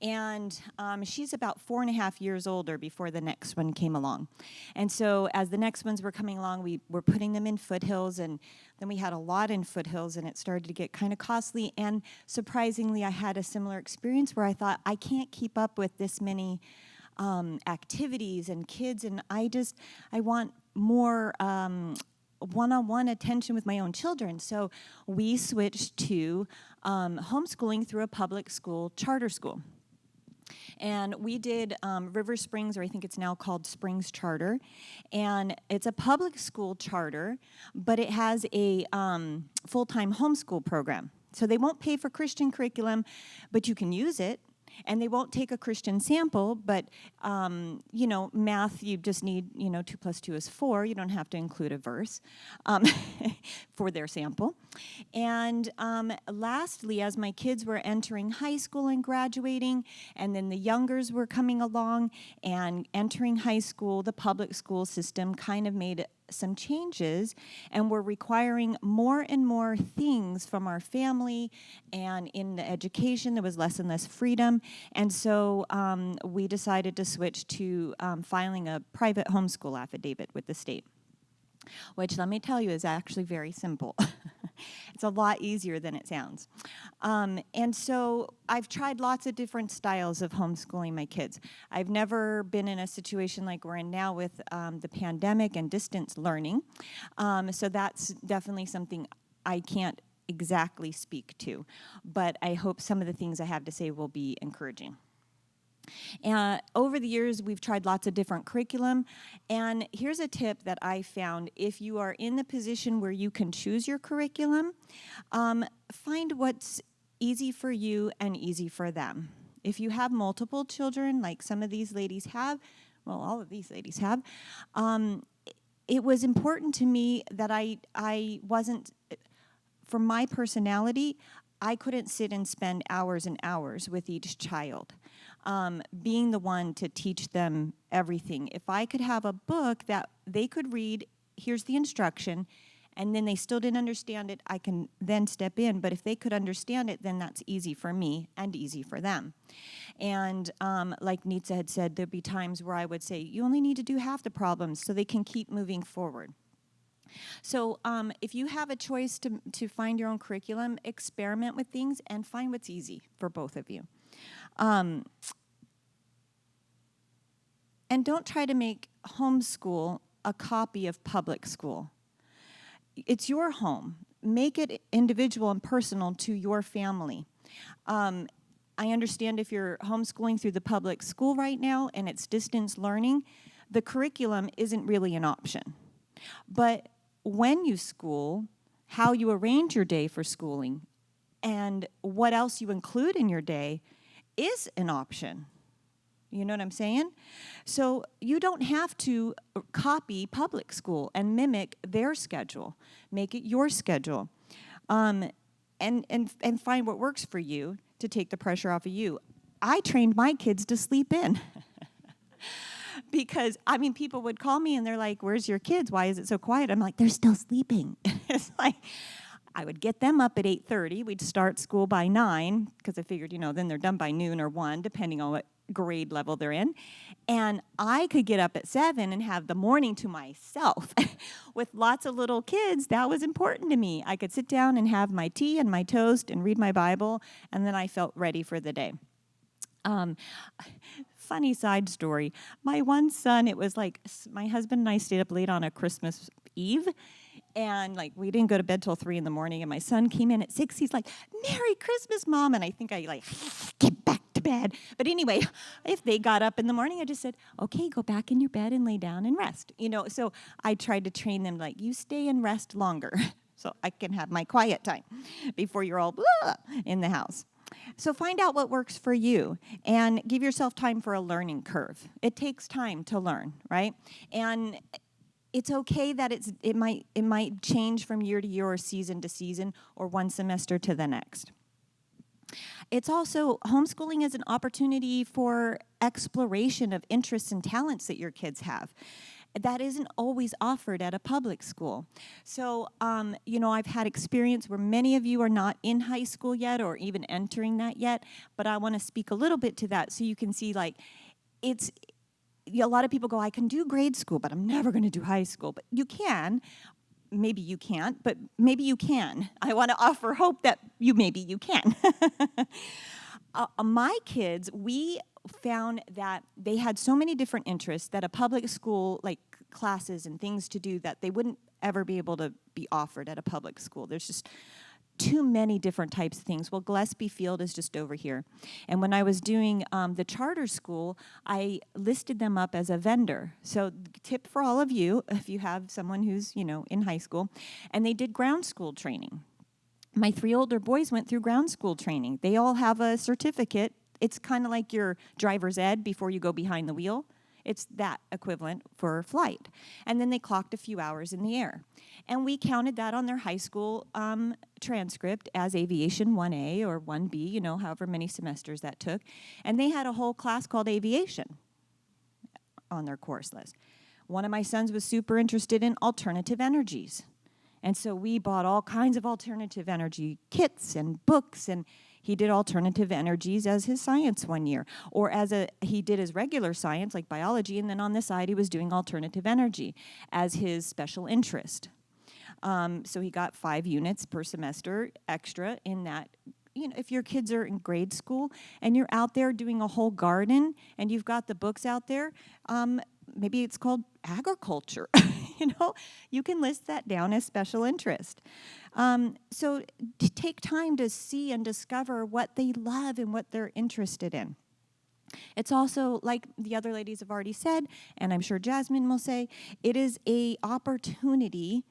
And she's about 4.5 years older before the next one came along. And so as the next ones were coming along, we were putting them in Foothills, and then we had a lot in Foothills, and it started to get kind of costly. And surprisingly, I had a similar experience where I thought, I can't keep up with this many activities and kids, and I want more one-on-one attention with my own children. So we switched to homeschooling through a public school charter school. And we did River Springs, or I think it's now called Springs Charter. And it's a public school charter, but it has a full-time homeschool program. So they won't pay for Christian curriculum, but you can use it. And they won't take a Christian sample, but, math, you just need, 2 + 2 is 4. You don't have to include a verse for their sample. And lastly, as my kids were entering high school and graduating, and then the youngers were coming along and entering high school, the public school system kind of made some changes, and we're requiring more and more things from our family, and in the education there was less and less freedom, and so we decided to switch to filing a private homeschool affidavit with the state. which let me tell you is actually very simple. It's a lot easier than it sounds. And so I've tried lots of different styles of homeschooling my kids. I've never been in a situation like we're in now with the pandemic and distance learning. So that's definitely something I can't exactly speak to, but I hope some of the things I have to say will be encouraging. Over the years, we've tried lots of different curriculum, and here's a tip that I found. If you are in the position where you can choose your curriculum, find what's easy for you and easy for them. If you have multiple children, like some of these ladies have, well, all of these ladies have, it was important to me that I wasn't, for my personality, I couldn't sit and spend hours and hours with each child, being the one to teach them everything. If I could have a book that they could read, here's the instruction, and then they still didn't understand it, I can then step in. But if they could understand it, then that's easy for me and easy for them. And like Nitsa had said, there'd be times where I would say, you only need to do half the problems so they can keep moving forward. So if you have a choice to find your own curriculum, experiment with things and find what's easy for both of you. And don't try to make homeschool a copy of public school. It's your home. Make it individual and personal to your family. I understand if you're homeschooling through the public school right now and it's distance learning, the curriculum isn't really an option. But when you school, how you arrange your day for schooling, and what else you include in your day is an option. You know what I'm saying? So you don't have to copy public school and mimic their schedule. Make it your schedule. And find what works for you to take the pressure off of you. I trained my kids to sleep in. Because, I mean, people would call me and they're like, where's your kids? Why is it so quiet? I'm like, they're still sleeping. It's like, I would get them up at 8:30. We'd start school by 9, because I figured, then they're done by noon or 1, depending on what grade level they're in. And I could get up at 7 and have the morning to myself. With lots of little kids, that was important to me. I could sit down and have my tea and my toast and read my Bible, and then I felt ready for the day. Funny side story. My one son, it was like my husband and I stayed up late on a Christmas Eve, and like we didn't go to bed till 3 in the morning, and my son came in at 6. He's like, Merry Christmas, Mom. And I think I like, get back to bed. But anyway, if they got up in the morning, I just said, okay, go back in your bed and lay down and rest. So I tried to train them like, you stay and rest longer so I can have my quiet time before you're all blah in the house. So find out what works for you and give yourself time for a learning curve. It takes time to learn, right? And it's okay that it might change from year to year or season to season or one semester to the next. It's also, homeschooling is an opportunity for exploration of interests and talents that your kids have. That isn't always offered at a public school. So, I've had experience where many of you are not in high school yet or even entering that yet, but I want to speak a little bit to that so you can see, like, a lot of people go, I can do grade school, but I'm never going to do high school. But you can. Maybe you can't, but maybe you can. I want to offer hope that maybe you can. My kids, we found that they had so many different interests that a public school, like classes and things to do, that they wouldn't ever be able to be offered at a public school. There's just too many different types of things. Well, Gillespie Field is just over here. And when I was doing the charter school, I listed them up as a vendor. So tip for all of you, if you have someone who's, in high school, and they did ground school training. My 3 older boys went through ground school training. They all have a certificate. It's kind of like your driver's ed before you go behind the wheel. It's that equivalent for flight. And then they clocked a few hours in the air. And we counted that on their high school transcript as Aviation 1A or 1B, however many semesters that took. And they had a whole class called Aviation on their course list. One of my sons was super interested in alternative energies. And so we bought all kinds of alternative energy kits and books, and He did alternative energies as his science one year, or he did his regular science like biology, and then on the side he was doing alternative energy as his special interest. So he got 5 units per semester extra in that. You know, if your kids are in grade school and you're out there doing a whole garden and you've got the books out there, maybe it's called agriculture. You can list that down as special interest. So to take time to see and discover what they love and what they're interested in. It's also, like the other ladies have already said, and I'm sure Jasmine will say, it is a opportunity.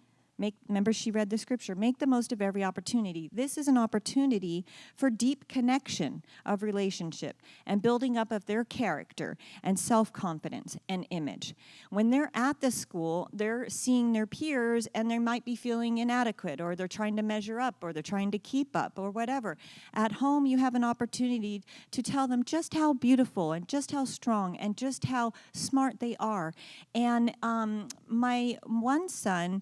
Remember, she read the scripture, make the most of every opportunity. This is an opportunity for deep connection of relationship and building up of their character and self-confidence and image. When they're at the school, they're seeing their peers and they might be feeling inadequate, or they're trying to measure up, or they're trying to keep up, or whatever. At home, you have an opportunity to tell them just how beautiful and just how strong and just how smart they are. And my one son,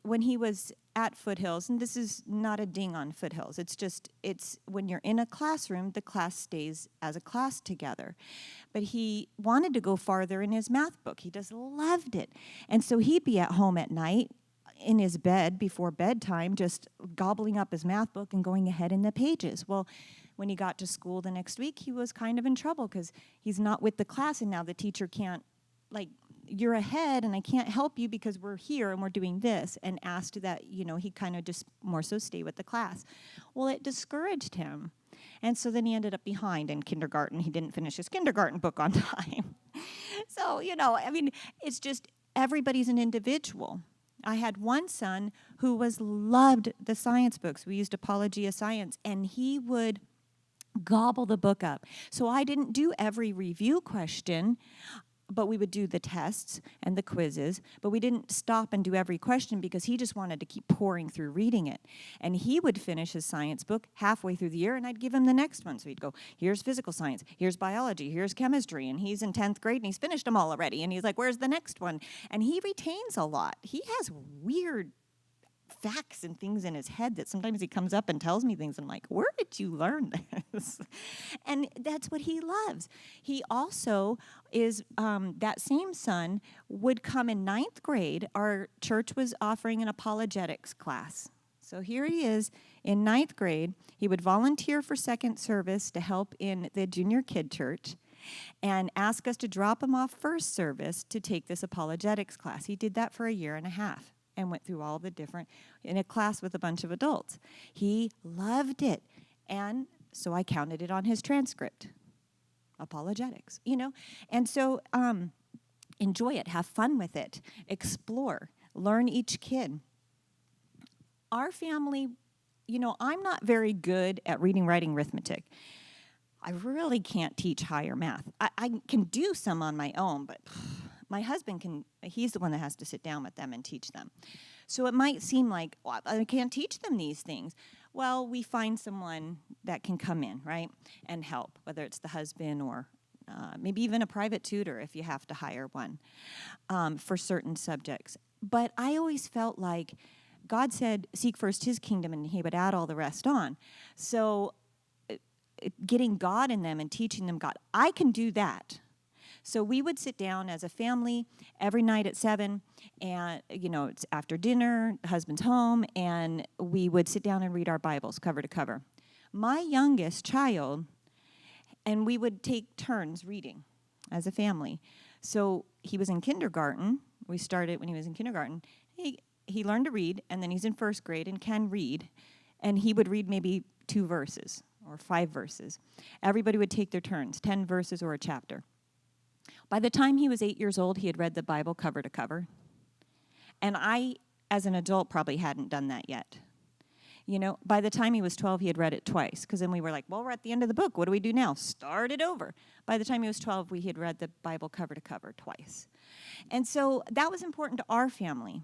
when he was at Foothills, and this is not a ding on Foothills, it's when you're in a classroom, the class stays as a class together. But he wanted to go farther in his math book. He just loved it. And so he'd be at home at night in his bed before bedtime, just gobbling up his math book and going ahead in the pages. Well, when he got to school the next week, he was kind of in trouble because he's not with the class, and now the teacher can't, you're ahead and I can't help you because we're here and we're doing this, and asked that, he kind of just more so stay with the class. Well, it discouraged him. And so then he ended up behind in kindergarten. He didn't finish his kindergarten book on time. So, it's just everybody's an individual. I had one son who loved the science books. We used Apology of Science, and he would gobble the book up. So I didn't do every review question, but we would do the tests and the quizzes, but we didn't stop and do every question because he just wanted to keep pouring through reading it. And he would finish his science book halfway through the year, and I'd give him the next one. So he'd go, here's physical science, here's biology, here's chemistry, and he's in 10th grade, and he's finished them all already. And he's like, where's the next one? And he retains a lot. He has weird facts and things in his head that sometimes he comes up and tells me things. I'm like, where did you learn this? And that's what he loves. He also is, that same son would come in 9th grade. Our church was offering an apologetics class. So here he is in 9th grade. He would volunteer for second service to help in the junior kid church and ask us to drop him off first service to take this apologetics class. He did that for a year and a half. And went through all the different, in a class with a bunch of adults. He loved it. And so I counted it on his transcript. Apologetics, And so enjoy it, have fun with it, explore, learn each kid. Our family, I'm not very good at reading, writing, arithmetic. I really can't teach higher math. I can do some on my own, but my husband he's the one that has to sit down with them and teach them. So it might seem like, well, I can't teach them these things. Well, we find someone that can come in, right, and help, whether it's the husband or maybe even a private tutor if you have to hire one for certain subjects. But I always felt like God said, seek first his kingdom, and he would add all the rest on. So getting God in them and teaching them God, I can do that. So we would sit down as a family every night at 7, and, it's after dinner, husband's home, and we would sit down and read our Bibles cover to cover. My youngest child, and we would take turns reading as a family. So he was in kindergarten. We started when he was in kindergarten. He learned to read, and then he's in 1st grade and can read, and he would read maybe 2 verses or 5 verses. Everybody would take their turns, 10 verses or a chapter. By the time he was 8 years old, he had read the Bible cover to cover. And I, as an adult, probably hadn't done that yet. By the time he was 12, he had read it twice. Because then we were like, well, we're at the end of the book. What do we do now? Start it over. By the time he was 12, we had read the Bible cover to cover twice. And so that was important to our family.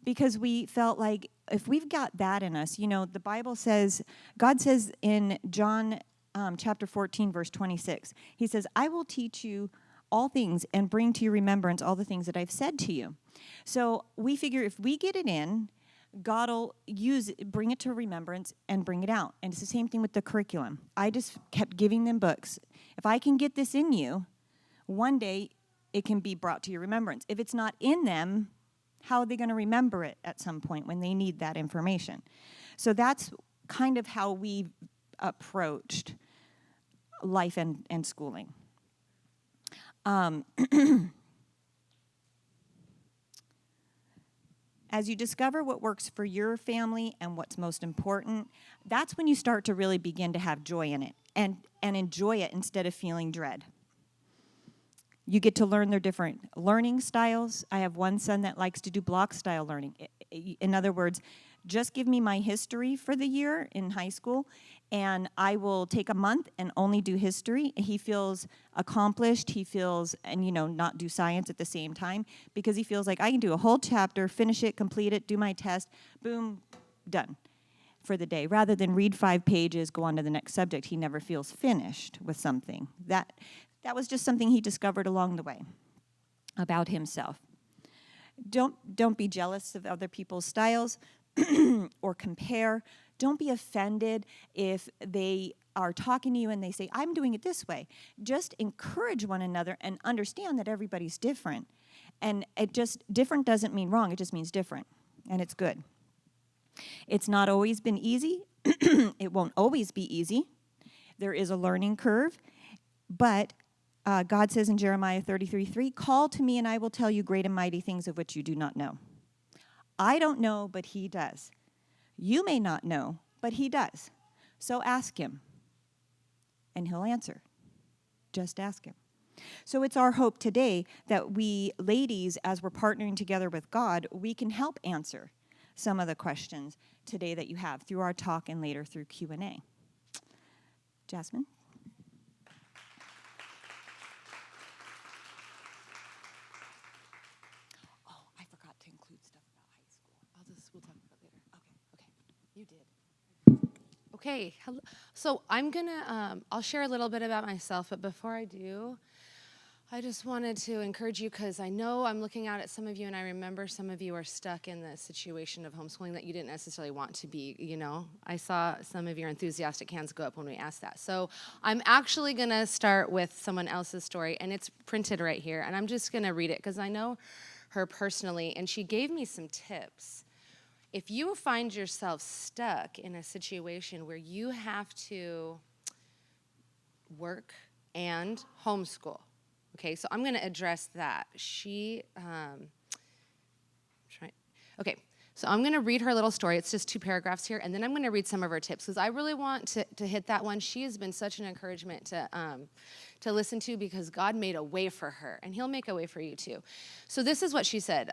Because we felt like if we've got that in us, the Bible says, God says in John chapter 14, verse 26, he says, I will teach you all things and bring to your remembrance all the things that I've said to you. So we figure if we get it in, God will bring it to remembrance and bring it out. And it's the same thing with the curriculum. I just kept giving them books. If I can get this in you, one day it can be brought to your remembrance. If it's not in them, how are they going to remember it at some point when they need that information? So that's kind of how we approached life and schooling. As you discover what works for your family and what's most important, that's when you start to really begin to have joy in it and enjoy it instead of feeling dread. You get to learn their different learning styles. I have one son that likes to do block style learning. In other words, just give me my history for the year in high school, and I will take a month and only do history. He feels accomplished. He feels, and not do science at the same time, because he feels like I can do a whole chapter, finish it, complete it, do my test, boom, done for the day. Rather than read 5 pages, go on to the next subject, he never feels finished with something. That was just something he discovered along the way about himself. Don't be jealous of other people's styles or compare. Don't be offended if they are talking to you and they say, I'm doing it this way. Just encourage one another and understand that everybody's different. And different doesn't mean wrong, it just means different. And it's good. It's not always been easy. It won't always be easy. There is a learning curve. But God says in Jeremiah 33:3, call to me and I will tell you great and mighty things of which you do not know. I don't know, but he does. You may not know, but he does. So ask him, and he'll answer. Just ask him. So it's our hope today that we ladies, as we're partnering together with God, we can help answer some of the questions today that you have through our talk and later through Q&A. Jasmine? We'll talk about it later. Okay. You did. Okay. Hello. So I'm gonna, I'll share a little bit about myself, but before I do, I just wanted to encourage you, because I know I'm looking out at some of you, and I remember some of you are stuck in the situation of homeschooling that you didn't necessarily want to be, I saw some of your enthusiastic hands go up when we asked that. So I'm actually gonna start with someone else's story, and it's printed right here, and I'm just gonna read it, because I know her personally, and she gave me some tips. If you find yourself stuck in a situation where you have to work and homeschool, okay, so I'm going to address that. Okay, so I'm going to read her little story. It's just 2 paragraphs here, and then I'm going to read some of her tips, because I really want to hit that one. She has been such an encouragement to listen to, because God made a way for her, and he'll make a way for you too. So this is what she said.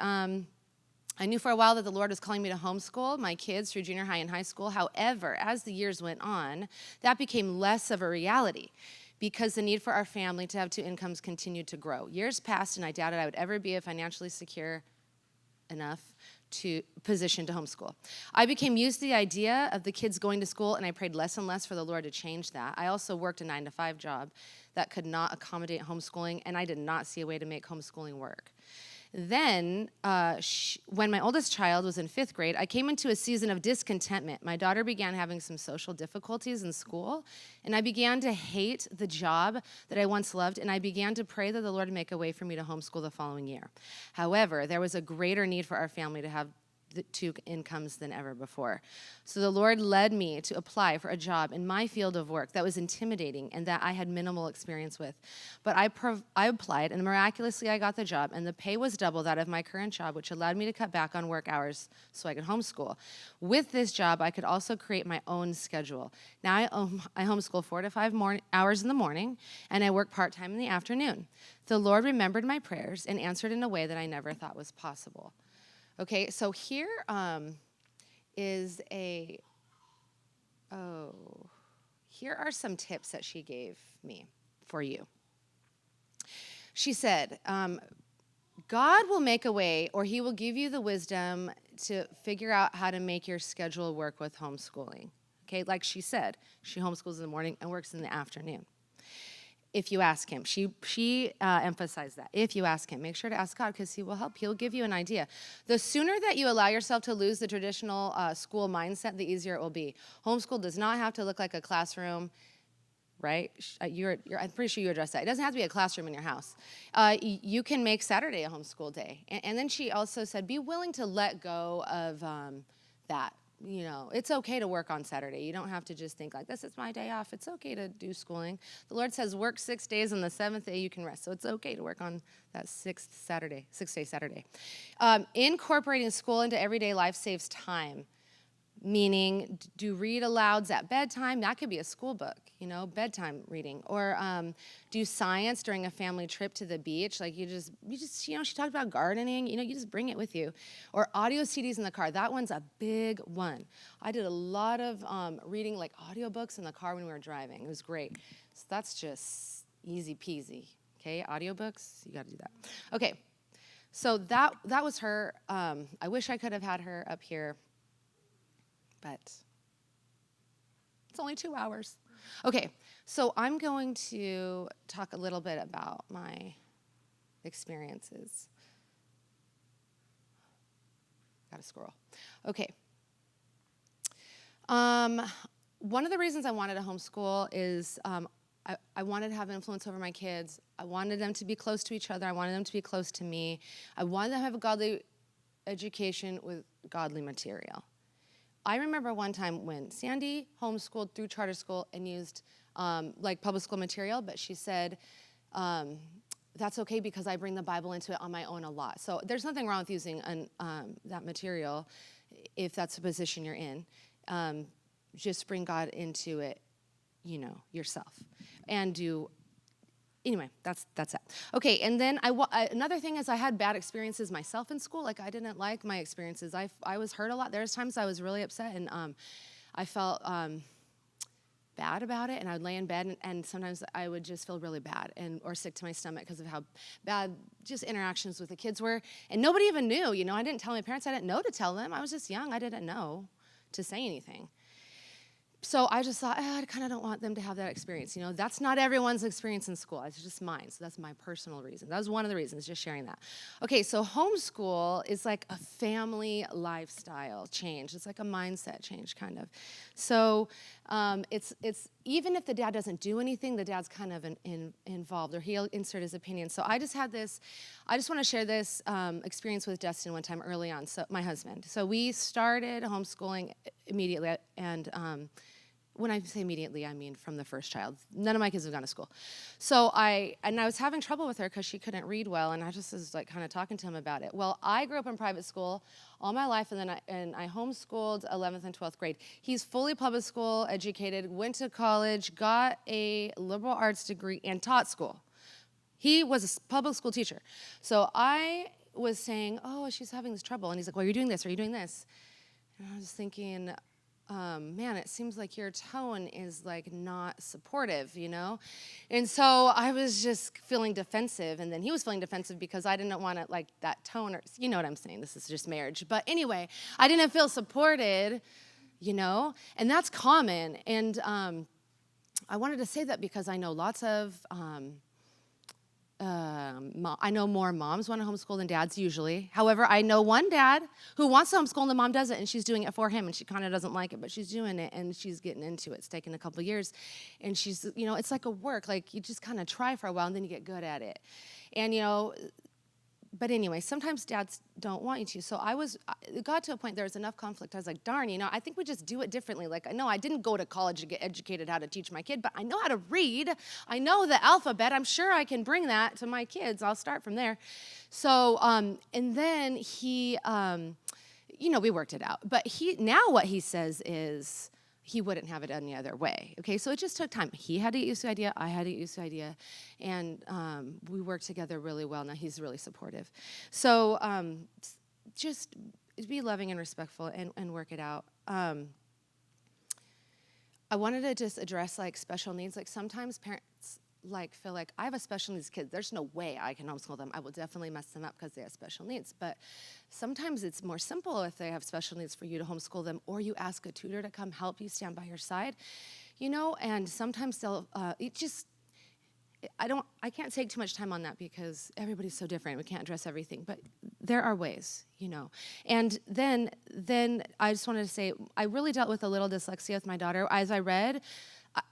I knew for a while that the Lord was calling me to homeschool my kids through junior high and high school. However, as the years went on, that became less of a reality, because the need for our family to have 2 incomes continued to grow. Years passed, and I doubted I would ever be a financially secure enough position to homeschool. I became used to the idea of the kids going to school, and I prayed less and less for the Lord to change that. I also worked a 9-to-5 job that could not accommodate homeschooling, and I did not see a way to make homeschooling work. Then, when my oldest child was in 5th grade, I came into a season of discontentment. My daughter began having some social difficulties in school, and I began to hate the job that I once loved, and I began to pray that the Lord would make a way for me to homeschool the following year. However, there was a greater need for our family to have the 2 incomes than ever before. So the Lord led me to apply for a job in my field of work that was intimidating and that I had minimal experience with. But I applied, and miraculously I got the job, and the pay was double that of my current job, which allowed me to cut back on work hours so I could homeschool. With this job, I could also create my own schedule. Now I homeschool 4 to 5 hours in the morning, and I work part-time in the afternoon. The Lord remembered my prayers and answered in a way that I never thought was possible. Okay, so here here are some tips that she gave me for you. She said, God will make a way, or he will give you the wisdom to figure out how to make your schedule work with homeschooling. Okay, like she said, she homeschools in the morning and works in the afternoon. if you ask him. She emphasized that. If you ask him, make sure to ask God because he will help. He'll give you an idea. The sooner that you allow yourself to lose the traditional school mindset, the easier it will be. Homeschool does not have to look like a classroom, right? I'm pretty sure you addressed that. It doesn't have to be a classroom in your house. You can make Saturday a homeschool day. And then she also said, be willing to let go of that. You know, it's okay to work on Saturday. You don't have to just think like, this is my day off. It's okay to do schooling. The Lord says work 6 days, and the seventh day you can rest. So it's okay to work on that sixth day Saturday. Incorporating school into everyday life saves time. Meaning, do read alouds at bedtime. That could be a school book, you know, bedtime reading. Or do science during a family trip to the beach. Like you just, you know, she talked about gardening. You know, you just bring it with you. Or audio CDs in the car. That one's a big one. I did a lot of reading like audiobooks in the car when we were driving. It was great. So that's just easy peasy. Okay, audiobooks, you got to do that. Okay, so that was her. I wish I could have had her up here. But it's only 2 hours. Okay, so I'm going to talk a little bit about my experiences. Got to scroll. Okay. One of the reasons I wanted to homeschool is I wanted to have influence over my kids. I wanted them to be close to each other. I wanted them to be close to me. I wanted them to have a godly education with godly material. I remember one time when Sandy homeschooled through charter school and used like public school material, but she said, that's okay because I bring the Bible into it on my own a lot. So there's nothing wrong with using that material if that's the position you're in. Just bring God into it, you know, yourself. And do, anyway, that's that. Okay, and then another thing is I had bad experiences myself in school. Like I didn't like my experiences. I was hurt a lot. There's times I was really upset and I felt bad about it, and I would lay in bed and sometimes I would just feel really bad or sick to my stomach because of how bad just interactions with the kids were. And nobody even knew, you know. I didn't tell my parents. I didn't know to tell them. I was just young. I didn't know to say anything. So I just thought, I kind of don't want them to have that experience. You know, that's not everyone's experience in school. It's just mine. So that's my personal reason. That was one of the reasons, just sharing that. Okay, so homeschool is like a family lifestyle change. It's like a mindset change, kind of. So it's even if the dad doesn't do anything, the dad's kind of involved, or he'll insert his opinion. So I just want to share this experience with Dustin one time early on, so my husband. So we started homeschooling immediately, and when I say immediately, I mean from the first child. None of my kids have gone to school. So I was having trouble with her because she couldn't read well, and I just was like kind of talking to him about it. Well, I grew up in private school all my life, and then I homeschooled 11th and 12th grade. He's fully public school educated, went to college, got a liberal arts degree, and taught school. He was a public school teacher. So I was saying, oh, she's having this trouble. And he's like, well, you're doing this, or you're doing this. And I was thinking, man, it seems like your tone is like not supportive, you know? And so I was just feeling defensive, and then he was feeling defensive because I didn't want it like that tone, or you know what I'm saying, this is just marriage. But anyway, I didn't feel supported, you know? And that's common. And I wanted to say that because I know lots of, I know more moms want to homeschool than dads usually. However, I know one dad who wants to homeschool and the mom doesn't, and she's doing it for him, and she kind of doesn't like it, but she's doing it, and she's getting into it. It's taken a couple years, and she's, you know, it's like a work. Like you just kind of try for a while, and then you get good at it. And, you know, but anyway, sometimes dads don't want you to. So it got to a point there was enough conflict. I was like, darn, you know, I think we just do it differently. Like, no, I didn't go to college to get educated how to teach my kid, but I know how to read. I know the alphabet. I'm sure I can bring that to my kids. I'll start from there. So, and then he, you know, we worked it out. But now what he says is, he wouldn't have it any other way. Okay, so it just took time. He had to get used to the idea, I had to get used to the idea, and we worked together really well. Now he's really supportive. So just be loving and respectful and work it out. I wanted to just address like special needs. Like sometimes parents like feel like I have a special needs kid. There's no way I can homeschool them. I will definitely mess them up because they have special needs. But sometimes it's more simple if they have special needs for you to homeschool them, or you ask a tutor to come help you, stand by your side, you know. And sometimes they'll I can't take too much time on that because everybody's so different. We can't address everything, but there are ways, And then I just wanted to say, I really dealt with a little dyslexia with my daughter. As I read,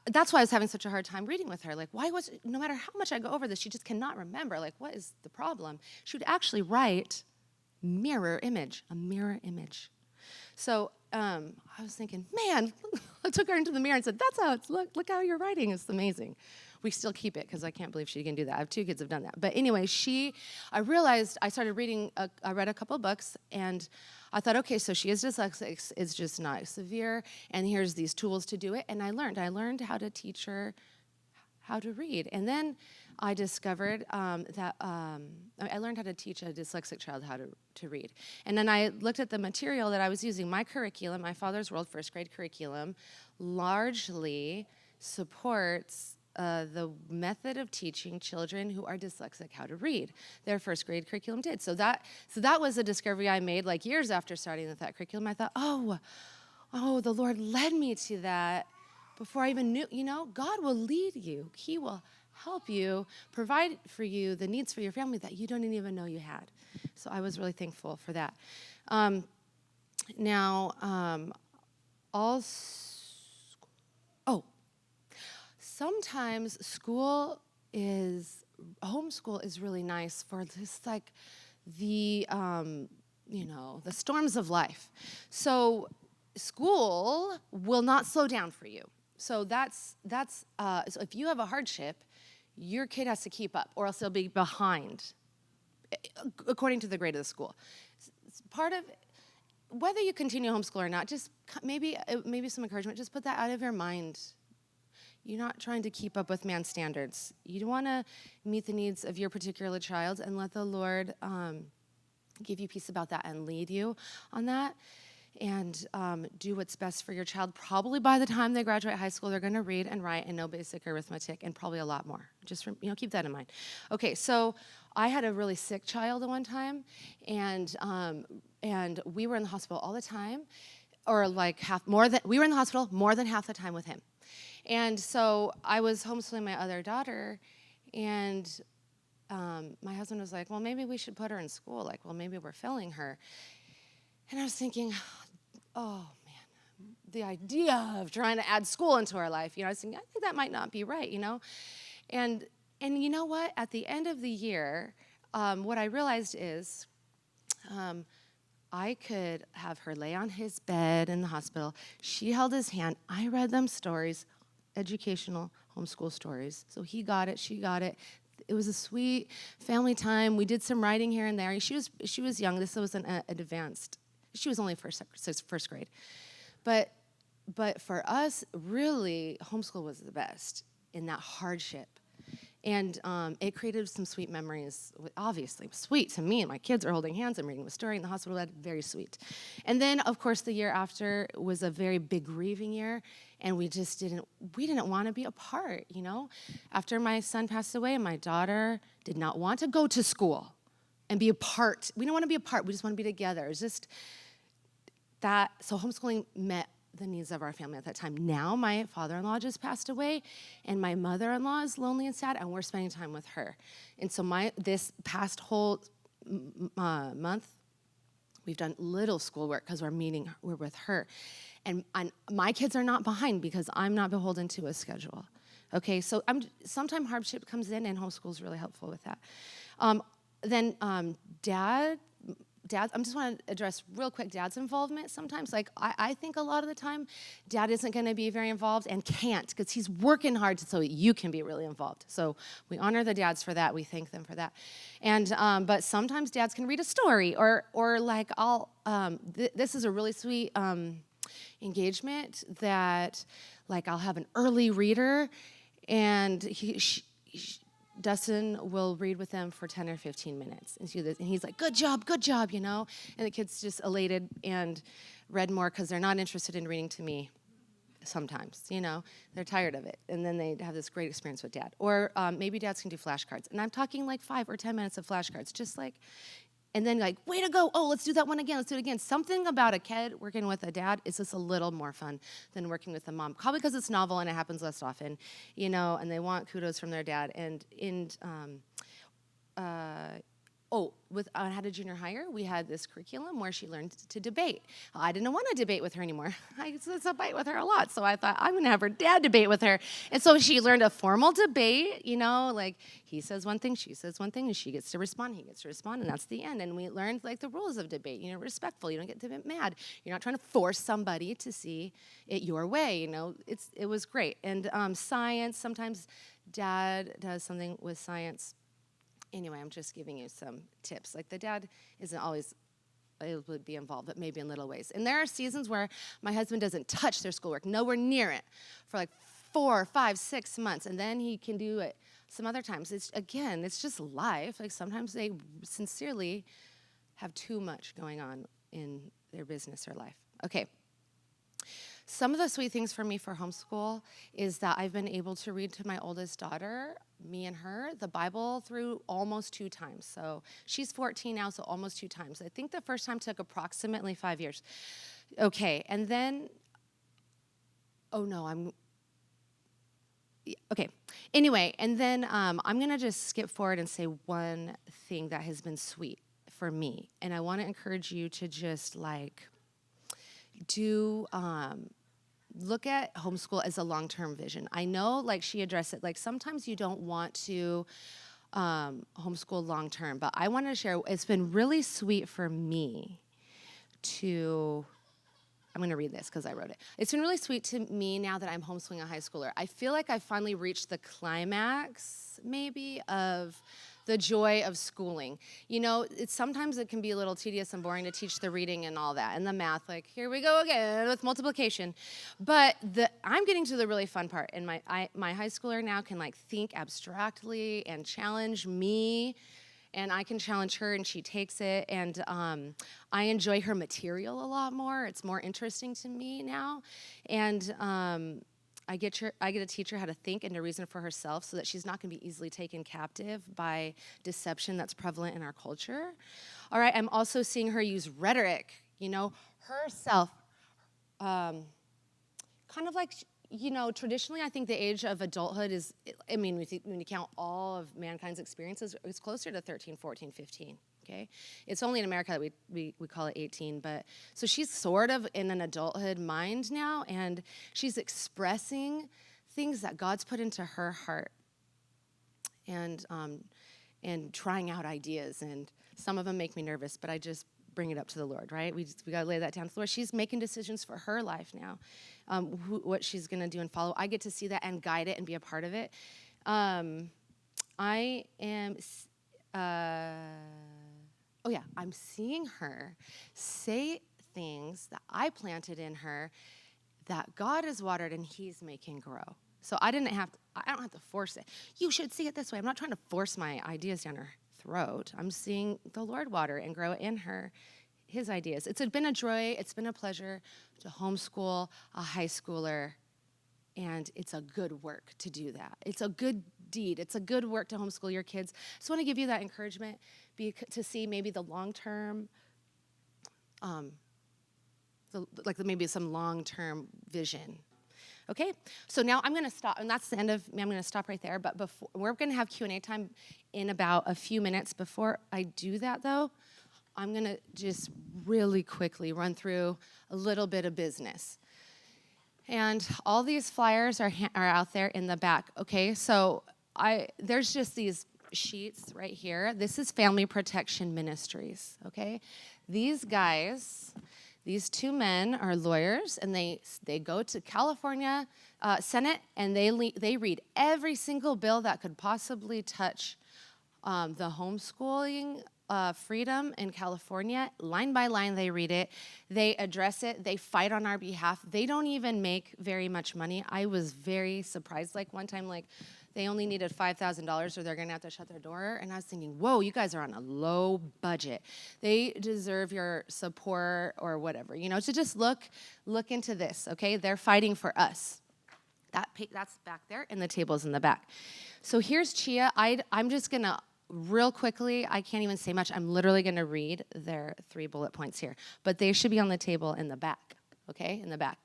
that's why I was having such a hard time reading with her. Like, no matter how much I go over this, she just cannot remember. Like, what is the problem? She would actually write a mirror image. So I was thinking, man, I took her into the mirror and said, that's how it's, look how you're writing. It's amazing. We still keep it because I can't believe she can do that. I have 2 kids who've done that. But anyway, I realized, I started reading, I read a couple books, and I thought, okay, so she is dyslexic, it's just not severe, and here's these tools to do it. And I learned how to teach her how to read. And then I discovered that I learned how to teach a dyslexic child how to read. And then I looked at the material that I was using. My curriculum, my Father's World first grade curriculum, largely supports the method of teaching children who are dyslexic how to read. Their first grade curriculum did. So that was a discovery I made like years after starting with that curriculum. I thought, oh, the Lord led me to that before I even knew. God will lead you. He will help you, provide for you the needs for your family that you don't even know you had. So I was really thankful for that. Sometimes homeschool is really nice for just like the storms of life. So school will not slow down for you. So so if you have a hardship, your kid has to keep up, or else they'll be behind, according to the grade of the school. It's part of whether you continue homeschool or not. Just maybe some encouragement. Just put that out of your mind. You're not trying to keep up with man's standards. You want to meet the needs of your particular child, and let the Lord give you peace about that and lead you on that, and do what's best for your child. Probably by the time they graduate high school, they're going to read and write and know basic arithmetic, and probably a lot more. Just keep that in mind. Okay, so I had a really sick child at one time, and we were in the hospital all the time, or like we were in the hospital more than half the time with him. And so I was homeschooling my other daughter, and my husband was like, well, maybe we should put her in school. Like, well, maybe we're failing her. And I was thinking, oh, man, the idea of trying to add school into our life, I was thinking, I think that might not be right, And you know what? At the end of the year, what I realized is I could have her lay on his bed in the hospital. She held his hand. I read them stories, educational homeschool stories. So he got it, she got it. It was a sweet family time. We did some writing here and there. She was young. This was an advanced. She was only first grade. But for us, really, homeschool was the best in that hardship. And it created some sweet memories, obviously sweet to me. And my kids are holding hands and reading the story in the hospital bed, very sweet. And then, of course, the year after was a very big grieving year, and we didn't want to be apart, After my son passed away, my daughter did not want to go to school and be apart. We don't want to be apart, we just want to be together. It's just that, so homeschooling met the needs of our family at that time. Now my father-in-law just passed away, and my mother-in-law is lonely and sad, and we're spending time with her. And so this past whole month, we've done little schoolwork because we're with her. And my kids are not behind because I'm not beholden to a schedule. Okay, so sometimes hardship comes in, and homeschool is really helpful with that. Dad, I just want to address real quick Dad's involvement sometimes. Like, I think a lot of the time, Dad isn't going to be very involved and can't because he's working hard so you can be really involved. So we honor the dads for that. We thank them for that. And but sometimes dads can read a story or like this is a really sweet engagement that like I'll have an early reader, and Dustin will read with them for 10 or 15 minutes and he's like, good job, and the kid's just elated and read more because they're not interested in reading to me sometimes, they're tired of it, and then they have this great experience with Dad. Or maybe dads can do flashcards, and I'm talking like 5 or 10 minutes of flashcards, just like And then like, way to go. Oh, let's do that one again. Let's do it again. Something about a kid working with a dad is just a little more fun than working with a mom. Probably because it's novel and it happens less often, and they want kudos from their dad. With How to Junior Hire, we had this curriculum where she learned to debate. I didn't want to debate with her anymore. I used to debate with her a lot, so I thought I'm going to have her dad debate with her. And so she learned a formal debate, like he says one thing, she says one thing, and she gets to respond, he gets to respond, and that's the end. And we learned like the rules of debate. Respectful. You don't get to get mad. You're not trying to force somebody to see it your way. It was great. And science. Sometimes Dad does something with science. Anyway, I'm just giving you some tips. Like the dad isn't always able to be involved, but maybe in little ways. And there are seasons where my husband doesn't touch their schoolwork, nowhere near it, for like 4, 5, 6 months, and then he can do it some other times. It's just life. Like sometimes they sincerely have too much going on in their business or life. Okay. Some of the sweet things for me for homeschool is that I've been able to read to my oldest daughter, me and her, the Bible through almost 2 times. So she's 14 now, so almost 2 times. I think the first time took approximately 5 years. Okay, and then, okay. Anyway, and then I'm going to just skip forward and say one thing that has been sweet for me. And I want to encourage you to just look at homeschool as a long-term vision. I know, she addressed it, sometimes you don't want to homeschool long-term, but I want to share, it's been really sweet for me I'm going to read this because I wrote it. It's been really sweet to me now that I'm homeschooling a high schooler. I feel like I finally reached the climax, maybe, of the joy of schooling. Sometimes it can be a little tedious and boring to teach the reading and all that, and the math, here we go again with multiplication. But I'm getting to the really fun part, and my high schooler now can think abstractly and challenge me, and I can challenge her, and she takes it, and I enjoy her material a lot more. It's more interesting to me now, and I get to teach her how to think and to reason for herself so that she's not going to be easily taken captive by deception that's prevalent in our culture. All right, I'm also seeing her use rhetoric, herself. Traditionally, I think the age of adulthood is, when you count all of mankind's experiences, it's closer to 13, 14, 15. Okay, it's only in America that we call it 18, but so she's sort of in an adulthood mind now, and she's expressing things that God's put into her heart, and trying out ideas, and some of them make me nervous, but I just bring it up to the Lord, right? We got to lay that down to the Lord. She's making decisions for her life now, what she's going to do and follow. I get to see that and guide it and be a part of it. I'm seeing her say things that I planted in her that God has watered and He's making grow. So I don't have to force it. You should see it this way. I'm not trying to force my ideas down her throat. I'm seeing the Lord water and grow in her His ideas. It's been a joy. It's been a pleasure to homeschool a high schooler, and it's a good work to do that. It's a good deed. It's a good work to homeschool your kids. So I want to give you that encouragement to see maybe the long-term, maybe some long-term vision. Okay, so now I'm going to stop, and that's the end of me. I'm going to stop right there, but we're going to have Q&A time in about a few minutes. Before I do that, though, I'm going to just really quickly run through a little bit of business. And all these flyers are out there in the back, okay? So there's just these sheets right here. This is Family Protection Ministries, okay? These guys, these 2 men are lawyers, and they go to California Senate, and they read every single bill that could possibly touch the homeschooling freedom in California. Line by line, they read it. They address it. They fight on our behalf. They don't even make very much money. I was very surprised. One time, they only needed $5,000 or they're going to have to shut their door. And I was thinking, whoa, you guys are on a low budget. They deserve your support or whatever, so just look into this, okay? They're fighting for us. That's back there, and the table's in the back. So here's Chia. I'm just going to real quickly, I can't even say much. I'm literally going to read their 3 bullet points here, but they should be on the table in the back. Okay, in the back.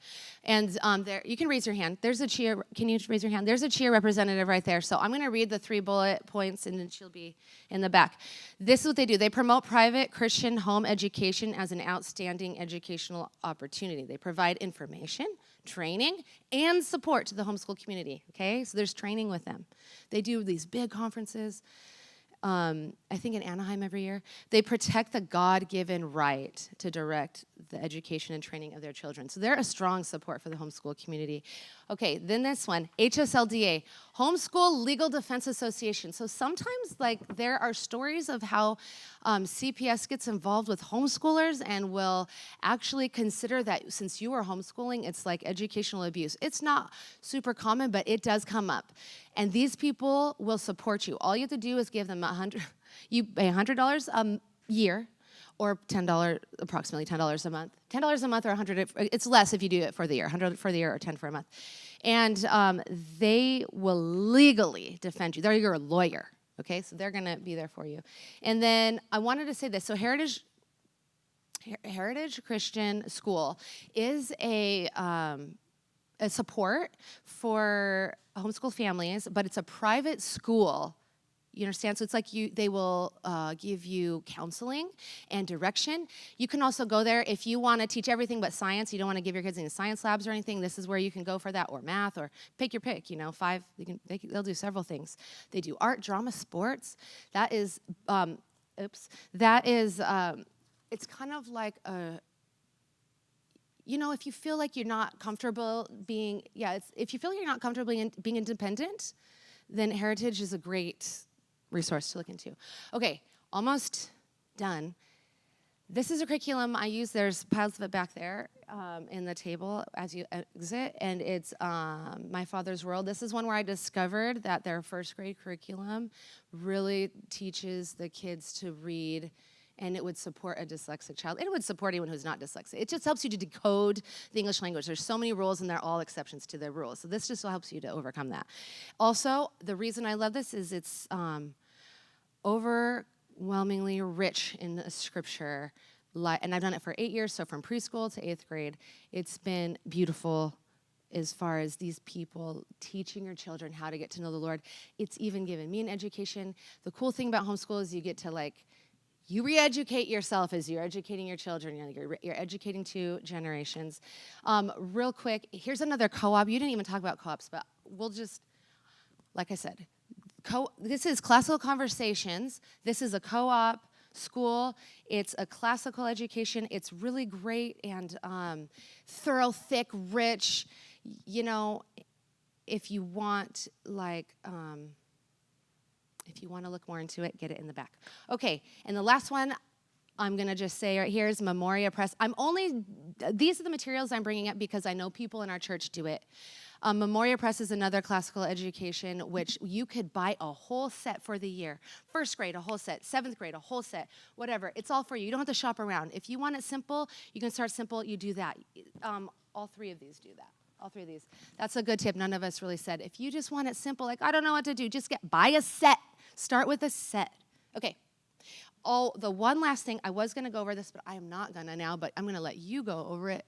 And there, you can raise your hand. There's a CHIA, can you raise your hand? There's a CHIA representative right there. So I'm going to read the 3 bullet points, and then she'll be in the back. This is what they do. They promote private Christian home education as an outstanding educational opportunity. They provide information, training, and support to the homeschool community. Okay, so there's training with them. They do these big conferences. I think in Anaheim every year. They protect the God-given right to direct the education and training of their children. So they're a strong support for the homeschool community. Okay, then this one, HSLDA, Homeschool Legal Defense Association. So sometimes, like, there are stories of how CPS gets involved with homeschoolers and will actually consider that since you are homeschooling, it's like educational abuse. It's not super common, but it does come up. And these people will support you. All you have to do is give them you pay $100 a year, or approximately $10 a month. $10 a month or $100, it's less if you do it for the year, $100 for the year or $10 for a month. And they will legally defend you. They're your lawyer, okay? So they're gonna be there for you. And then I wanted to say this, so Heritage Christian School is a support for homeschool families, but it's a private school. You understand? So it's like they will give you counseling and direction. You can also go there if you want to teach everything but science. You don't want to give your kids any science labs or anything. This is where you can go for that, or math, or pick your pick. You know, 5. They'll do several things. They do art, drama, sports. That is, it's kind of like a. You know, if you feel like you're not comfortable being, if you feel like you're not comfortable being independent, then Heritage is a great resource to look into. Okay, almost done. This is a curriculum I use. There's piles of it back there in the table as you exit, and it's My Father's World. This is one where I discovered that their first grade curriculum really teaches the kids to read, and it would support a dyslexic child. It would support anyone who's not dyslexic. It just helps you to decode the English language. There's so many rules, and they're all exceptions to the rules. So this just helps you to overcome that. Also, the reason I love this is it's overwhelmingly rich in the scripture. And I've done it for 8 years, so from preschool to 8th grade. It's been beautiful as far as these people teaching your children how to get to know the Lord. It's even given me an education. The cool thing about homeschool is you get to, you re-educate yourself as you're educating your children. You're educating 2 generations. Real quick, here's another co-op. You didn't even talk about co-ops, but we'll just, like I said, this is Classical Conversations. This is a co-op school. It's a classical education. It's really great and thorough, thick, rich. You know, if you want, if you want to look more into it, get it in the back. Okay, and the last one I'm going to just say right here is Memoria Press. These are the materials I'm bringing up because I know people in our church do it. Memoria Press is another classical education, which you could buy a whole set for the year. 1st grade, a whole set. 7th grade, a whole set. Whatever. It's all for you. You don't have to shop around. If you want it simple, you can start simple. You do that. All 3 of these do that. All 3 of these. That's a good tip. None of us really said. If you just want it simple, I don't know what to do, just buy a set. Start with a set. Okay. Oh, the one last thing, I was going to go over this, but I am not going to now, but I'm going to let you go over it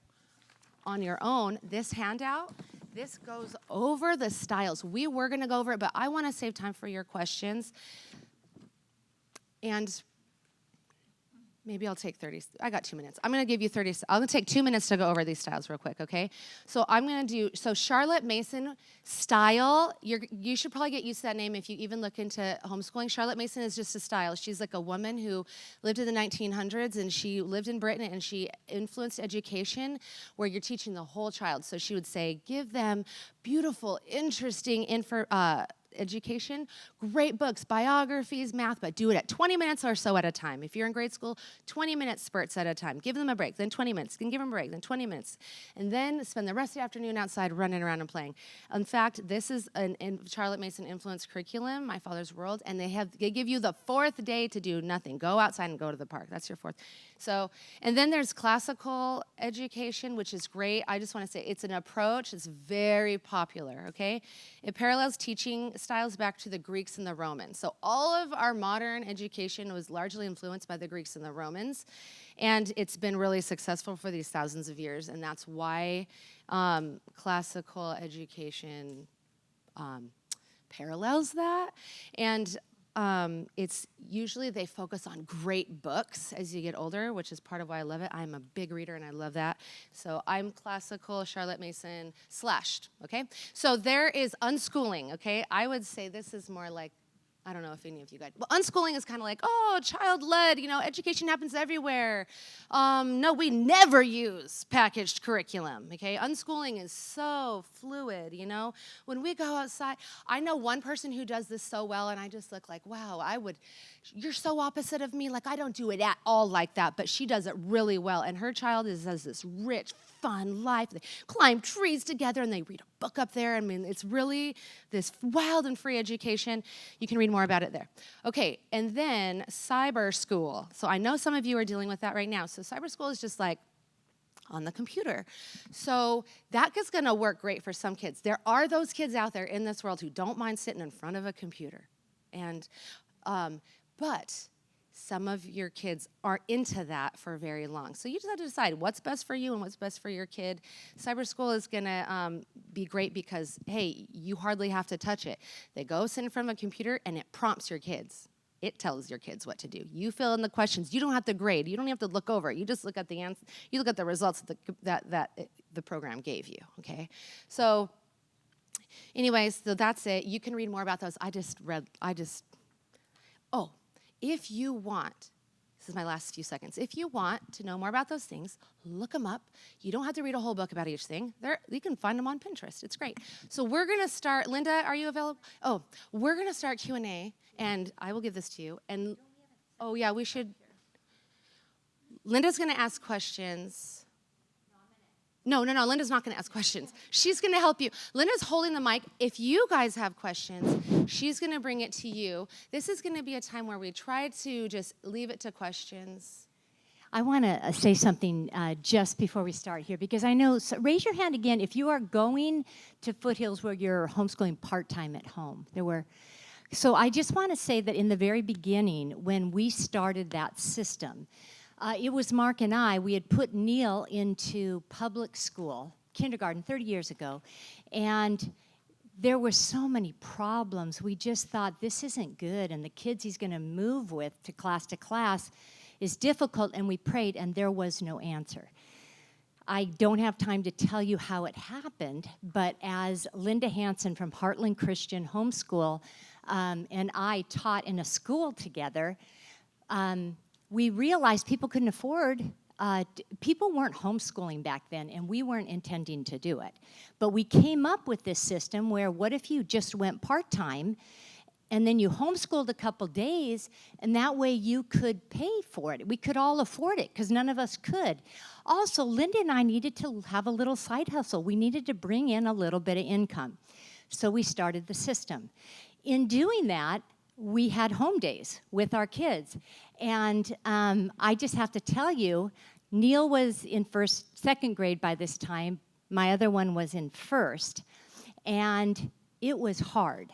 on your own. This handout, this goes over the styles. We were going to go over it, but I want to save time for your questions. And maybe I'll take 30. I got 2 minutes. I'm going to give you 30. I'm going to take 2 minutes to go over these styles real quick, okay? So I'm going to do, Charlotte Mason style, you should probably get used to that name if you even look into homeschooling. Charlotte Mason is just a style. She's like a woman who lived in the 1900s, and she lived in Britain, and she influenced education where you're teaching the whole child. So she would say, give them beautiful, interesting education, great books, biographies, math, but do it at 20 minutes or so at a time. If you're in grade school, 20-minute spurts at a time. Give them a break, then 20 minutes. Then give them a break, then 20 minutes. And then spend the rest of the afternoon outside running around and playing. In fact, this is a Charlotte Mason influenced curriculum, My Father's World, and they give you the 4th day to do nothing. Go outside and go to the park. That's your 4th. So, and then there's classical education, which is great. I just want to say it's an approach. It's very popular, okay? It parallels teaching styles back to the Greeks and the Romans. So all of our modern education was largely influenced by the Greeks and the Romans, and it's been really successful for these thousands of years, and that's why classical education parallels that. And it's usually they focus on great books as you get older, which is part of why I love it. I'm a big reader and I love that. So I'm classical, Charlotte Mason, slashed, okay? So there is unschooling, okay? I would say this is more like, I don't know if any of you guys, well, unschooling is kind of like, oh, child-led, education happens everywhere. No, we never use packaged curriculum, okay? Unschooling is so fluid, When we go outside, I know one person who does this so well, and I just look like, wow, you're so opposite of me. Like, I don't do it at all like that, but she does it really well. And her child has this rich, fun life. They climb trees together, and they read a book up there. I mean, it's really this wild and free education. You can read more about it there. Okay, and then cyber school. So I know some of you are dealing with that right now. So cyber school is just like on the computer. So that is going to work great for some kids. There are those kids out there in this world who don't mind sitting in front of a computer. And but some of your kids aren't into that for very long. So you just have to decide what's best for you and what's best for your kid. Cyber school is going to be great because, hey, you hardly have to touch it. They go sit in front of a computer, and it prompts your kids. It tells your kids what to do. You fill in the questions. You don't have to grade. You don't have to look over it. You just look at the answer. You look at the results that the program gave you, okay? So anyways, so that's it. You can read more about those. If you want, this is my last few seconds, if you want to know more about those things, look them up. You don't have to read a whole book about each thing. You can find them on Pinterest. It's great. So we're going to start, Linda, are you available? Oh, we're going to start Q&A, and I will give this to you. And, oh, yeah, we should. Linda's going to ask questions. No, Linda's not going to ask questions. She's going to help you. Linda's holding the mic. If you guys have questions, she's going to bring it to you. This is going to be a time where we try to just leave it to questions. I want to say something just before we start here, because I know, so raise your hand again if you are going to Foothills where you're homeschooling part-time at home. So I just want to say that in the very beginning, when we started that system, it was Mark and I, we had put Neil into public school, kindergarten, 30 years ago, and there were so many problems. We just thought, this isn't good, and the kids he's going to move with to class is difficult, and we prayed, and there was no answer. I don't have time to tell you how it happened, but as Linda Hansen from Heartland Christian Homeschool and I taught in a school together, we realized people couldn't afford, people weren't homeschooling back then, and we weren't intending to do it. But we came up with this system where, what if you just went part-time, and then you homeschooled a couple days, and that way you could pay for it. We could all afford it, because none of us could. Also, Linda and I needed to have a little side hustle. We needed to bring in a little bit of income. So we started the system. In doing that, we had home days with our kids. And I just have to tell you, Neil was in second grade by this time. My other one was in first. And it was hard.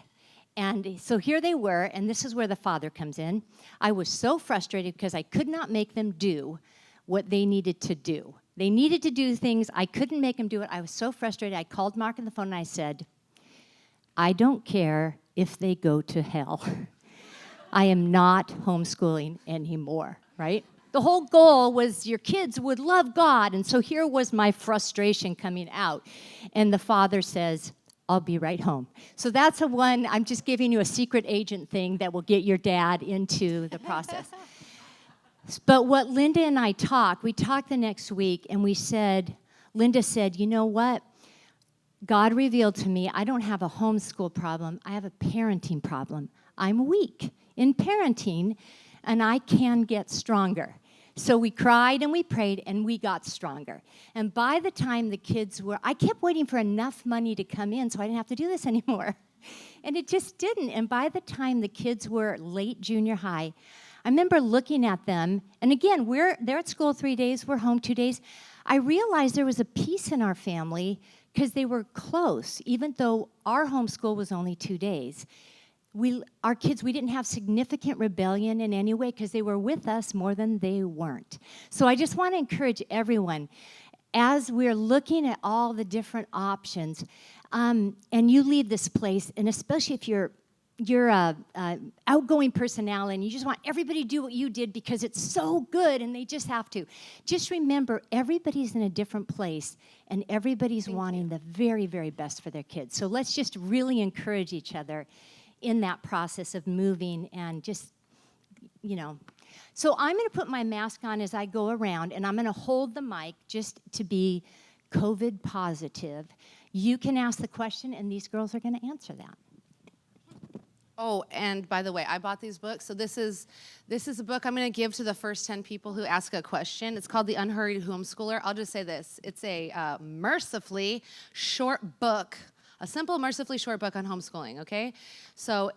And so here they were, and this is where the father comes in. I was so frustrated because I could not make them do what they needed to do. They needed to do things. I couldn't make them do it. I was so frustrated. I called Mark on the phone and I said, I don't care if they go to hell. I am not homeschooling anymore, right? The whole goal was your kids would love God, and so here was my frustration coming out. And the father says, I'll be right home. So that's I'm just giving you a secret agent thing that will get your dad into the process. But what Linda and I we talked the next week, and Linda said, you know what? God revealed to me, I don't have a homeschool problem, I have a parenting problem. I'm weak in parenting, and I can get stronger. So we cried and we prayed, and we got stronger. And by the time the kids I kept waiting for enough money to come in so I didn't have to do this anymore. And it just didn't. And by the time the kids were late junior high, I remember looking at them, and again, they're at school 3 days, we're home 2 days. I realized there was a peace in our family because they were close, even though our homeschool was only 2 days. Our kids, we didn't have significant rebellion in any way because they were with us more than they weren't. So I just want to encourage everyone, as we're looking at all the different options, and you leave this place, and especially if you're a outgoing personality and you just want everybody to do what you did because it's so good and they just have to. Just remember, everybody's in a different place and everybody's wanting the very, very best for their kids. So let's just really encourage each other in that process of moving and just, So I'm going to put my mask on as I go around, and I'm going to hold the mic just to be COVID positive. You can ask the question, and these girls are going to answer that. Oh, and by the way, I bought these books. So this is a book I'm going to give to the first 10 people who ask a question. It's called The Unhurried Homeschooler. I'll just say this. It's a mercifully short book, a simple, mercifully short book on homeschooling, okay? So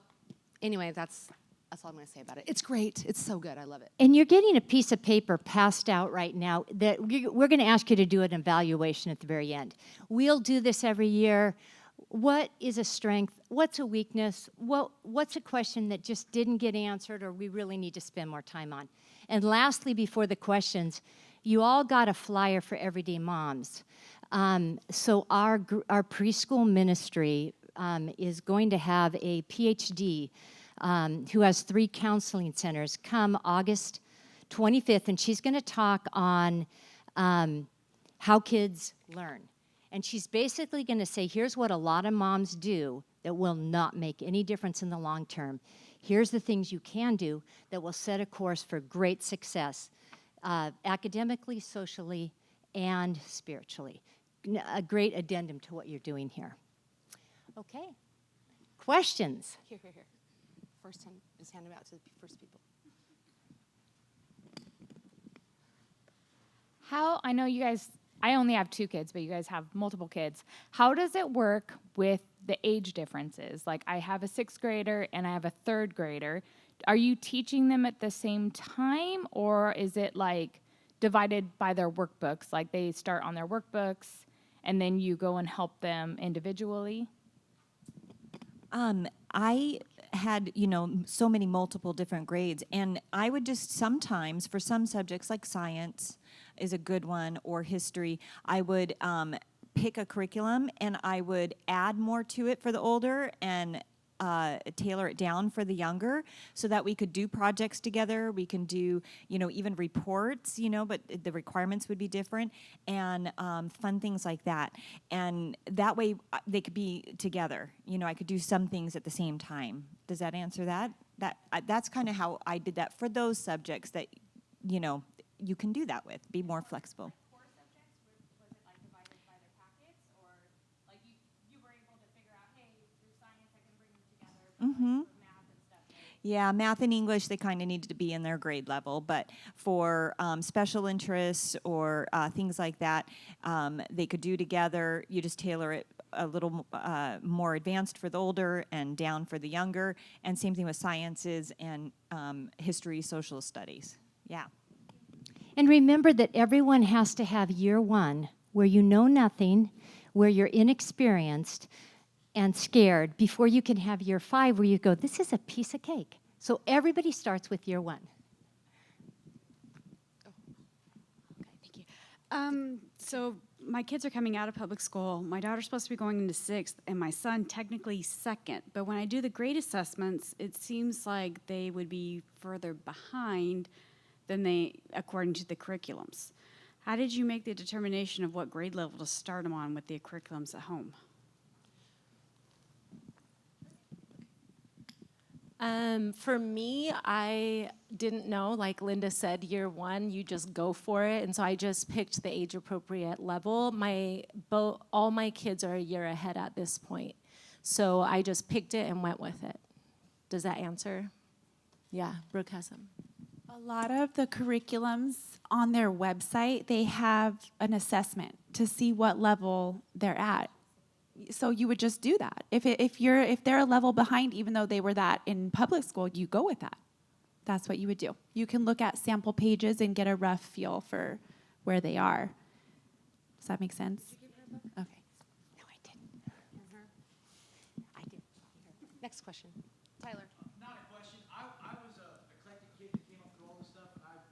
anyway, that's all I'm going to say about it. It's great. It's so good. I love it. And you're getting a piece of paper passed out right now that we're going to ask you to do an evaluation at the very end. We'll do this every year. What is a strength? What's a weakness? What's a question that just didn't get answered or we really need to spend more time on? And lastly, before the questions, you all got a flyer for Everyday Moms. So our preschool ministry is going to have a PhD who has 3 counseling centers come August 25th, and she's going to talk on how kids learn. And she's basically going to say, here's what a lot of moms do that will not make any difference in the long term. Here's the things you can do that will set a course for great success, academically, socially, and spiritually. A great addendum to what you're doing here. Okay. Questions? Here. First hand, just hand them out to the first people. I know you guys, I only have 2 kids, but you guys have multiple kids. How does it work with the age differences? Like, I have a 6th grader and I have a 3rd grader. Are you teaching them at the same time, or is it like divided by their workbooks? Like, they start on their workbooks and then you go and help them individually? I had, so many multiple different grades, and I would just sometimes, for some subjects like science is a good one, or history, I would pick a curriculum and I would add more to it for the older and tailor it down for the younger, so that we could do projects together. We can do, even reports, but the requirements would be different, and fun things like that. And that way they could be together. I could do some things at the same time. Does that answer that? That's kind of how I did that for those subjects that, you can do that with. Be more flexible. Mm-hmm. Yeah, math and English, they kind of needed to be in their grade level, but for special interests or things like that, they could do together. You just tailor it a little more advanced for the older and down for the younger, and same thing with sciences and history, social studies. Yeah. And remember that everyone has to have year 1 where you know nothing, where you're inexperienced and scared, before you can have year 5 where you go, this is a piece of cake. So everybody starts with year 1. Okay, thank you. So my kids are coming out of public school. My daughter's supposed to be going into 6th, and my son technically 2nd. But when I do the grade assessments, it seems like they would be further behind than they, according to the curriculums. How did you make the determination of what grade level to start them on with the curriculums at home? For me, I didn't know, like Linda said, year 1, you just go for it. And so I just picked the age appropriate level. All my kids are a year ahead at this point. So I just picked it and went with it. Does that answer? Yeah, Brooke has them. A lot of the curriculums on their website, they have an assessment to see what level they're at. So you would just do that. If they're a level behind, even though they were that in public school, you go with that. That's what you would do. You can look at sample pages and get a rough feel for where they are. Does that make sense? Okay. next question. Tyler. Not a question. I was a eclectic kid that came up through all this stuff. I was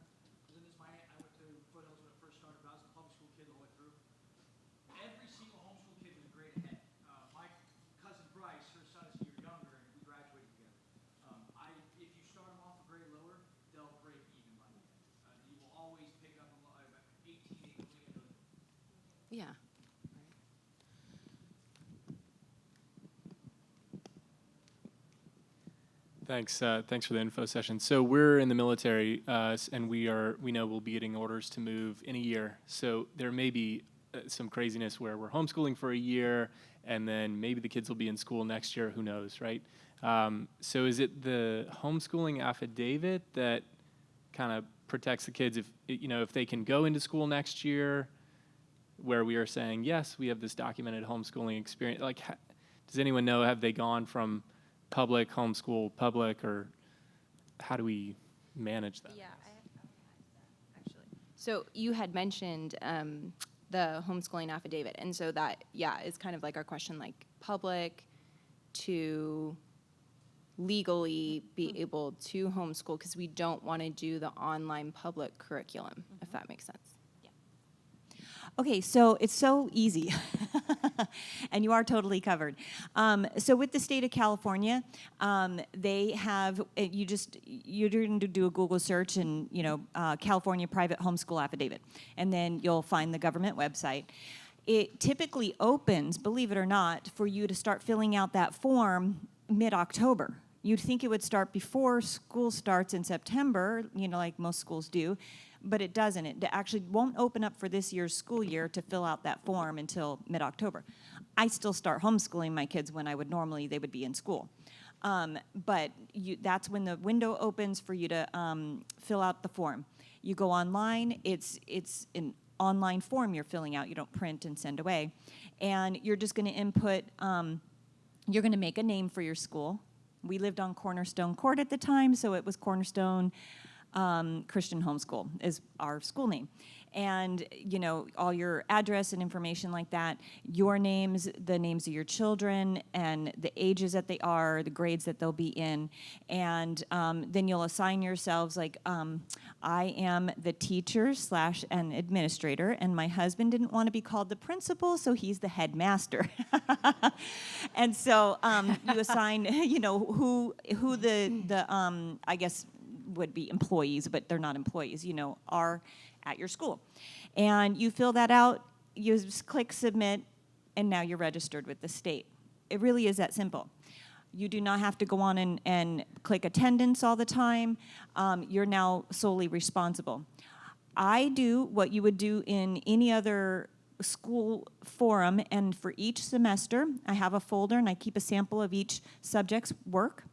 in this Miami. I went to Foothills when it first started, but I was a public school kid the whole way through. Every single homeschool kid was a grade ahead. My cousin Bryce, her son is a year younger, and we graduated together. If you start them off a grade lower, they'll break even by the end. You will always pick up about 18, 18. Yeah. Thanks. Thanks for the info session. So we're in the military, and we know we'll be getting orders to move in a year. So there may be some craziness where we're homeschooling for a year, and then maybe the kids will be in school next year. Who knows, right? So is it the homeschooling affidavit that kind of protects the kids if they can go into school next year, where we are saying yes, we have this documented homeschooling experience? Like, does anyone know? Have they gone from public, homeschool, public, or how do we manage that? Yeah, actually. So you had mentioned the homeschooling affidavit, and so that, is kind of like our question, like public to legally be able to homeschool, because we don't want to do the online public curriculum, if that makes sense. Okay, so it's so easy, and you are totally covered. So with the state of California, they have, you're going to do a Google search and, California Private Homeschool Affidavit, and then you'll find the government website. It typically opens, believe it or not, for you to start filling out that form mid-October. You'd think it would start before school starts in September, like most schools do, but it doesn't. It actually won't open up for this year's school year to fill out that form until mid-October. I still start homeschooling my kids when they would be in school. But that's when the window opens for you to fill out the form. You go online. It's an online form you're filling out. You don't print and send away. And you're just going to input, you're going to make a name for your school. We lived on Cornerstone Court at the time, so it was Cornerstone Christian Homeschool is our school name. And, all your address and information like that, your names, the names of your children, and the ages that they are, the grades that they'll be in. And then you'll assign yourselves, like, I am the teacher / an administrator, and my husband didn't want to be called the principal, so he's the headmaster. And so you assign, who the I guess, would be employees, but they're not employees, are at your school. And you fill that out, you just click submit, and now you're registered with the state. It really is that simple. You do not have to go on and click attendance all the time. You're now solely responsible. I do what you would do in any other school forum, and for each semester, I have a folder and I keep a sample of each subject's work.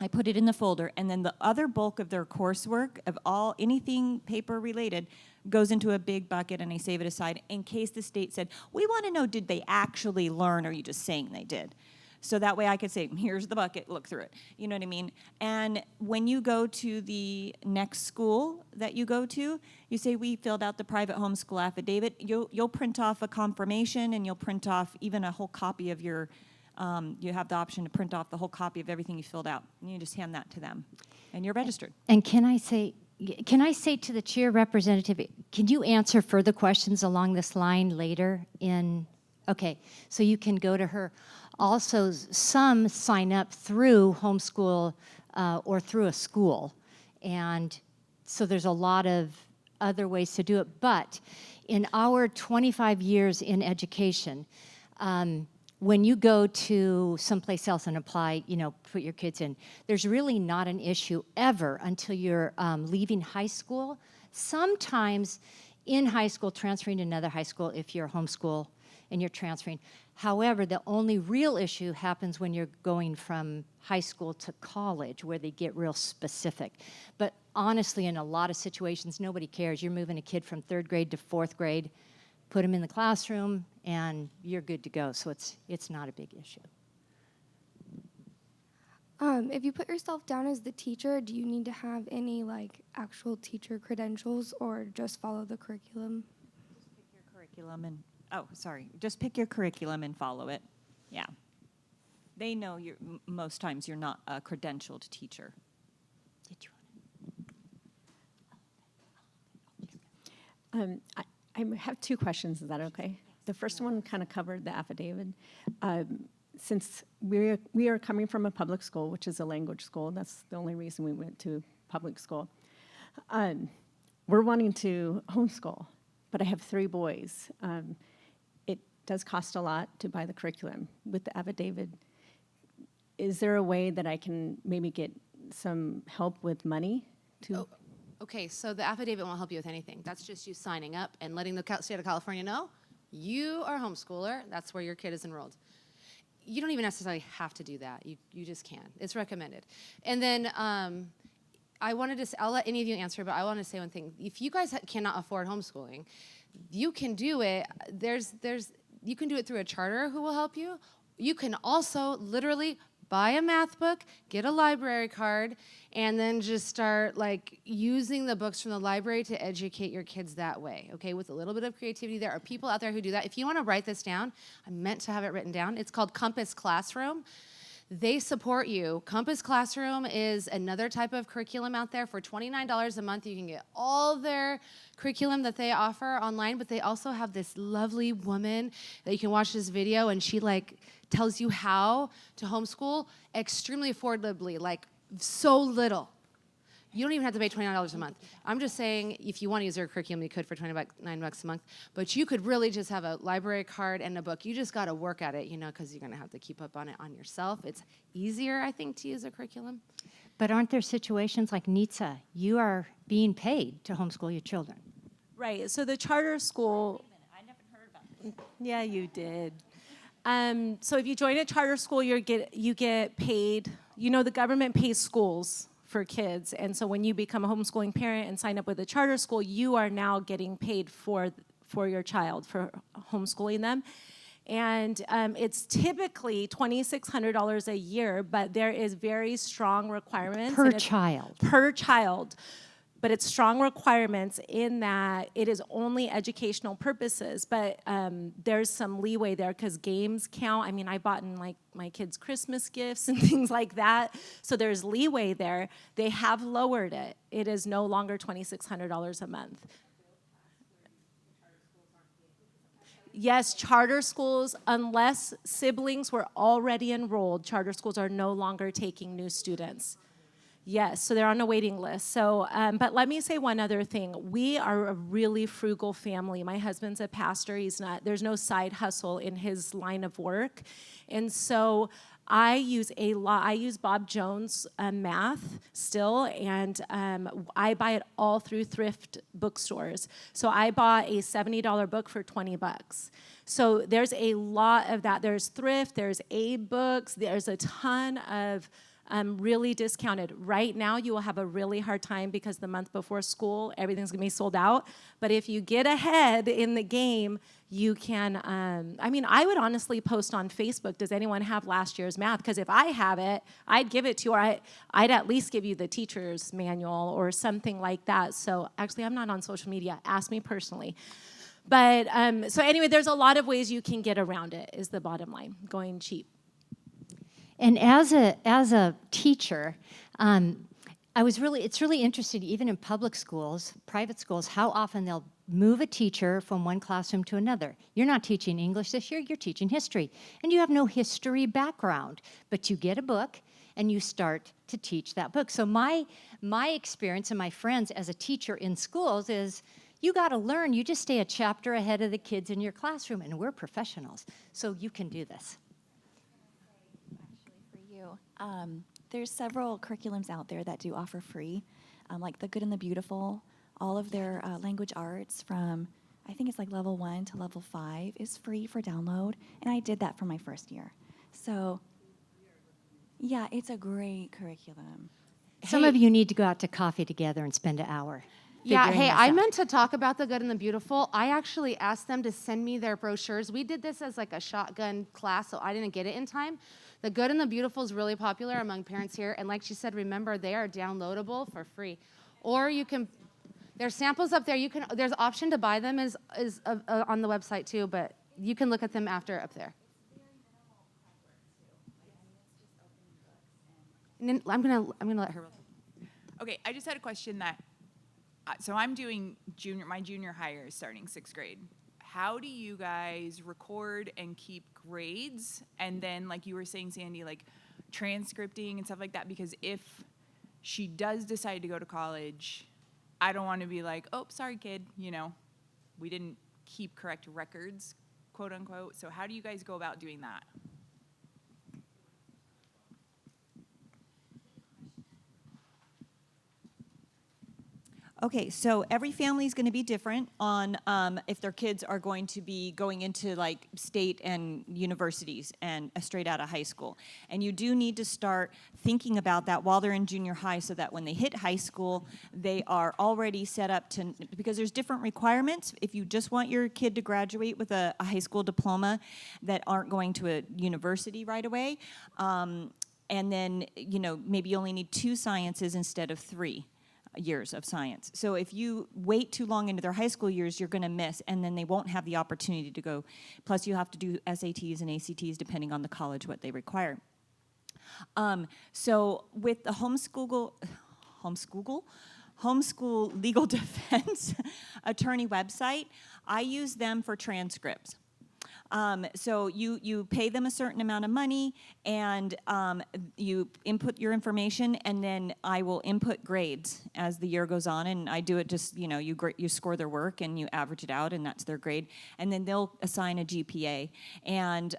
I put it in the folder, and then the other bulk of their coursework, of anything paper related, goes into a big bucket, and I save it aside in case the state said, we want to know, did they actually learn, or are you just saying they did? So that way I could say, here's the bucket, look through it. You know what I mean? And when you go to the next school that you go to, you say, we filled out the private homeschool affidavit. You'll print off a confirmation, and you'll print off even a whole copy of your you have the option to print off the whole copy of everything you filled out. And you just hand that to them, and you're registered. And can I say to the chair representative, can you answer further questions along this line later okay, so you can go to her. Also, some sign up through homeschool or through a school, and so there's a lot of other ways to do it. But in our 25 years in education, when you go to someplace else and apply, put your kids in, there's really not an issue ever until you're leaving high school. Sometimes in high school, transferring to another high school if you're homeschool and you're transferring. However, the only real issue happens when you're going from high school to college, where they get real specific. But honestly, in a lot of situations, nobody cares. You're moving a kid from 3rd grade to 4th grade, put them in the classroom, and you're good to go. So it's not a big issue. If you put yourself down as the teacher, do you need to have any actual teacher credentials, or just follow the curriculum? Just pick your curriculum just pick your curriculum and follow it. Yeah. They know most times you're not a credentialed teacher. Did you I have two questions. Is that okay? The first one kind of covered the affidavit. Since we are coming from a public school, which is a language school, that's the only reason we went to public school. We're wanting to homeschool, but I have 3 boys. It does cost a lot to buy the curriculum. With the affidavit, is there a way that I can maybe get some help with money to? Okay, so the affidavit won't help you with anything. That's just you signing up and letting the state of California know you are a homeschooler. That's where your kid is enrolled. You don't even necessarily have to do that. You just can. It's recommended. And then I wanted to say, I'll let any of you answer, but I want to say one thing. If you guys cannot afford homeschooling, you can do it. You can do it through a charter who will help you. You can also literally buy a math book, get a library card, and then just start like using the books from the library to educate your kids that way, okay? With a little bit of creativity. There are people out there who do that. If you want to write this down, I meant to have it written down. It's called Compass Classroom. They support you. Compass Classroom is another type of curriculum out there. For $29 a month, you can get all their curriculum that they offer online, but they also have this lovely woman that you can watch this video, and she like tells you how to homeschool extremely affordably, like so little. You don't even have to pay $29 a month. I'm just saying, if you want to use their curriculum, you could for $29 a month. But you could really just have a library card and a book. You just got to work at it, you know, because you're going to have to keep up on it on yourself. It's easier, I think, to use a curriculum. But aren't there situations like Hslda? You are being paid to homeschool your children. Right. So the charter school. Wait a minute, I never heard about this. Yeah, you did. So if you join a charter school, you get paid. You know, the government pays schools for kids, and so when you become a homeschooling parent and sign up with a charter school, you are now getting paid for your child for homeschooling them. And it's typically $2,600 a year, but there is very strong requirements. Per child. Per child. But it's strong requirements in that it is only educational purposes, but there's some leeway there because games count. I mean, I bought in like my kids' Christmas gifts and things like that, so there's leeway there. They have lowered it. It is no longer $2,600 a month. Yes, charter schools, unless siblings were already enrolled, charter schools are no longer taking new students. Yes, so they're on a waiting list. So, but let me say one other thing. We are a really frugal family. My husband's a pastor. There's no side hustle in his line of work. And so I use Bob Jones math still, and I buy it all through thrift bookstores. So I bought a $70 book for $20. So there's a lot of that. There's thrift, there's Abe books, there's a ton of really discounted. Right now, you will have a really hard time because the month before school, everything's gonna be sold out. But if you get ahead in the game, you can, I would honestly post on Facebook, does anyone have last year's math? Because if I have it, I'd give it to you, or I'd at least give you the teacher's manual or something like that. So actually, I'm not on social media. Ask me personally. But so anyway, there's a lot of ways you can get around it, is the bottom line, going cheap. And as a teacher, it's really interesting, even in public schools, private schools, how often they'll move a teacher from one classroom to another. You're not teaching English this year, you're teaching history. And you have no history background, but you get a book and you start to teach that book. So my experience and my friends as a teacher in schools is, you got to learn, you just stay a chapter ahead of the kids in your classroom, and we're professionals, so you can do this. There's several curriculums out there that do offer free, like The Good and the Beautiful. All of their language arts from, I think it's like level 1 to level 5 is free for download, and I did that for my first year. So, yeah, it's a great curriculum. Some of you need to go out to coffee together and spend an hour. Yeah, hey, I out. meant to talk about The Good and the Beautiful. I actually asked them to send me their brochures. We did this as like a shotgun class, so I didn't get it in time. The Good and the Beautiful is really popular among parents here, and like she said, remember, they are downloadable for free. Or you can, there's samples up there. There's option to buy them is on the website too, but you can look at them after up there. And then I'm gonna let her. Okay, I just had a question that, so I'm doing my junior higher is starting 6th grade. How do you guys record and keep grades? And then, like you were saying, Sandy, like transcripting and stuff like that, because if she does decide to go to college, I don't want to be like, oh, sorry, kid, we didn't keep correct records, quote unquote. So how do you guys go about doing that? Okay, so every family is going to be different on if their kids are going to be going into like state and universities and straight out of high school. And you do need to start thinking about that while they're in junior high so that when they hit high school, they are already set up to, because there's different requirements. If you just want your kid to graduate with a high school diploma that aren't going to a university right away, and then, maybe you only need 2 sciences instead of 3 years of science. So if you wait too long into their high school years, you're going to miss, and then they won't have the opportunity to go. Plus, you have to do SATs and ACTs depending on the college, what they require. So with the homeschool legal defense attorney website, I use them for transcripts. So you pay them a certain amount of money, and you input your information, and then I will input grades as the year goes on, and I do it just, you score their work, and you average it out, and that's their grade, and then they'll assign a GPA, and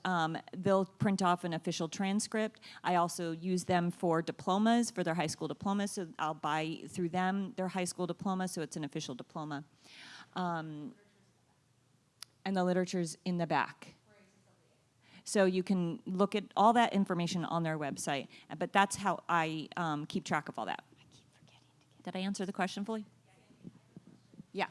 they'll print off an official transcript. I also use them for diplomas, for their high school diplomas, so I'll buy through them their high school diploma, so it's an official diploma. And the literature's in the back. So you can look at all that information on their website. But that's how I keep track of all that. I keep forgetting. Did I answer the question fully? Yeah.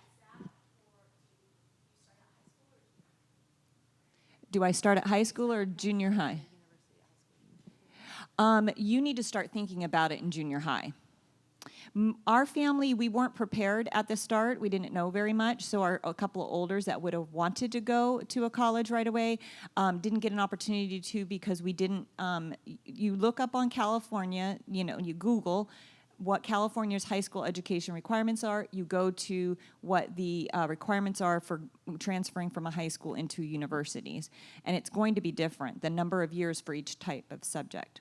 Do I start at high school or junior high? You need to start thinking about it in junior high. Our family, we weren't prepared at the start. We didn't know very much, so a couple of olders that would have wanted to go to a college right away didn't get an opportunity to because we didn't. You look up on California, you Google what California's high school education requirements are. You go to what the requirements are for transferring from a high school into universities, and it's going to be different, the number of years for each type of subject.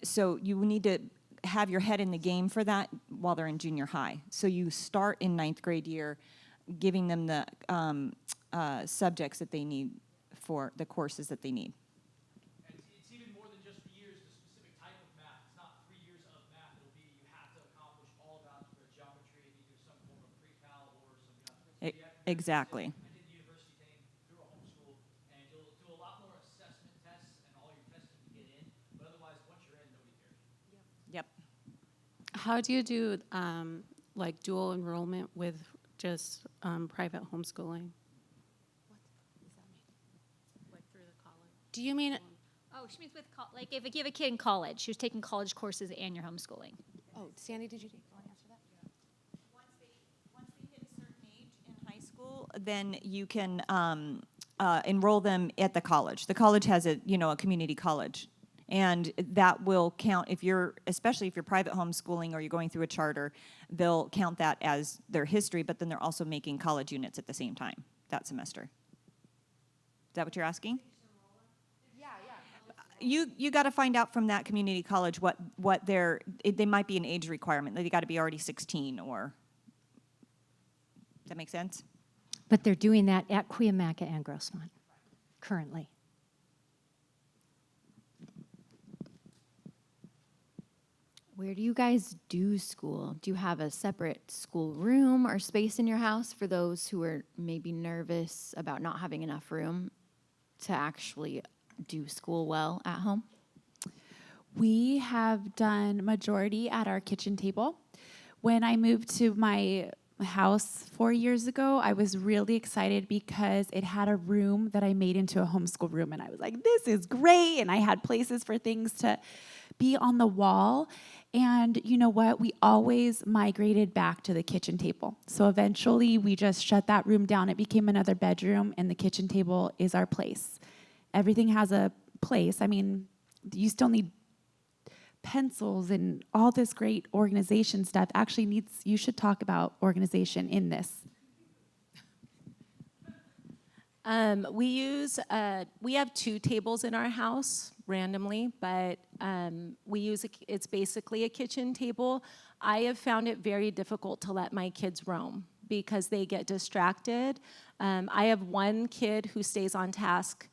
So you need to have your head in the game for that while they're in junior high. So you start in 9th grade year, giving them the subjects that they need for the courses that they need. And it's even more than just the years, the specific type of math. It's not 3 years of math. It'll be you have to accomplish all of algebra, geometry, if you do some form of pre-cal or some. Exactly. I did the university thing through a homeschool, and you'll do a lot more assessment tests and all your testing to get in. But otherwise, once you're in, nobody cares. Yep. How do you do like dual enrollment with just private homeschooling? What does that mean? Like through the college? Do you mean? Oh, she means with like if you have a kid in college, she was taking college courses and you're homeschooling. Oh, Sandy, did you want to answer that? Once they hit a certain age in high school, then you can enroll them at the college. The college has a community college. And that will count especially if you're private homeschooling or you're going through a charter, they'll count that as their history, but then they're also making college units at the same time that semester. Is that what you're asking? Yeah. You got to find out from that community college what they might be an age requirement. They got to be already 16 or. Does that make sense? But they're doing that at Cuyamaca and Grossmont currently. Where do you guys do school? Do you have a separate school room or space in your house for those who are maybe nervous about not having enough room to actually do school well at home? We have done majority at our kitchen table. When I moved to my house 4 years ago, I was really excited because it had a room that I made into a homeschool room, and I was like, this is great, and I had places for things to be on the wall. And you know what? We always migrated back to the kitchen table. So eventually we just shut that room down. It became another bedroom, and the kitchen table is our place. Everything has a place. I mean, you still need pencils and all this great organization stuff actually needs, you should talk about organization in this. We have 2 tables in our house randomly, but it's basically a kitchen table. I have found it very difficult to let my kids roam because they get distracted. I have 1 kid who stays on task,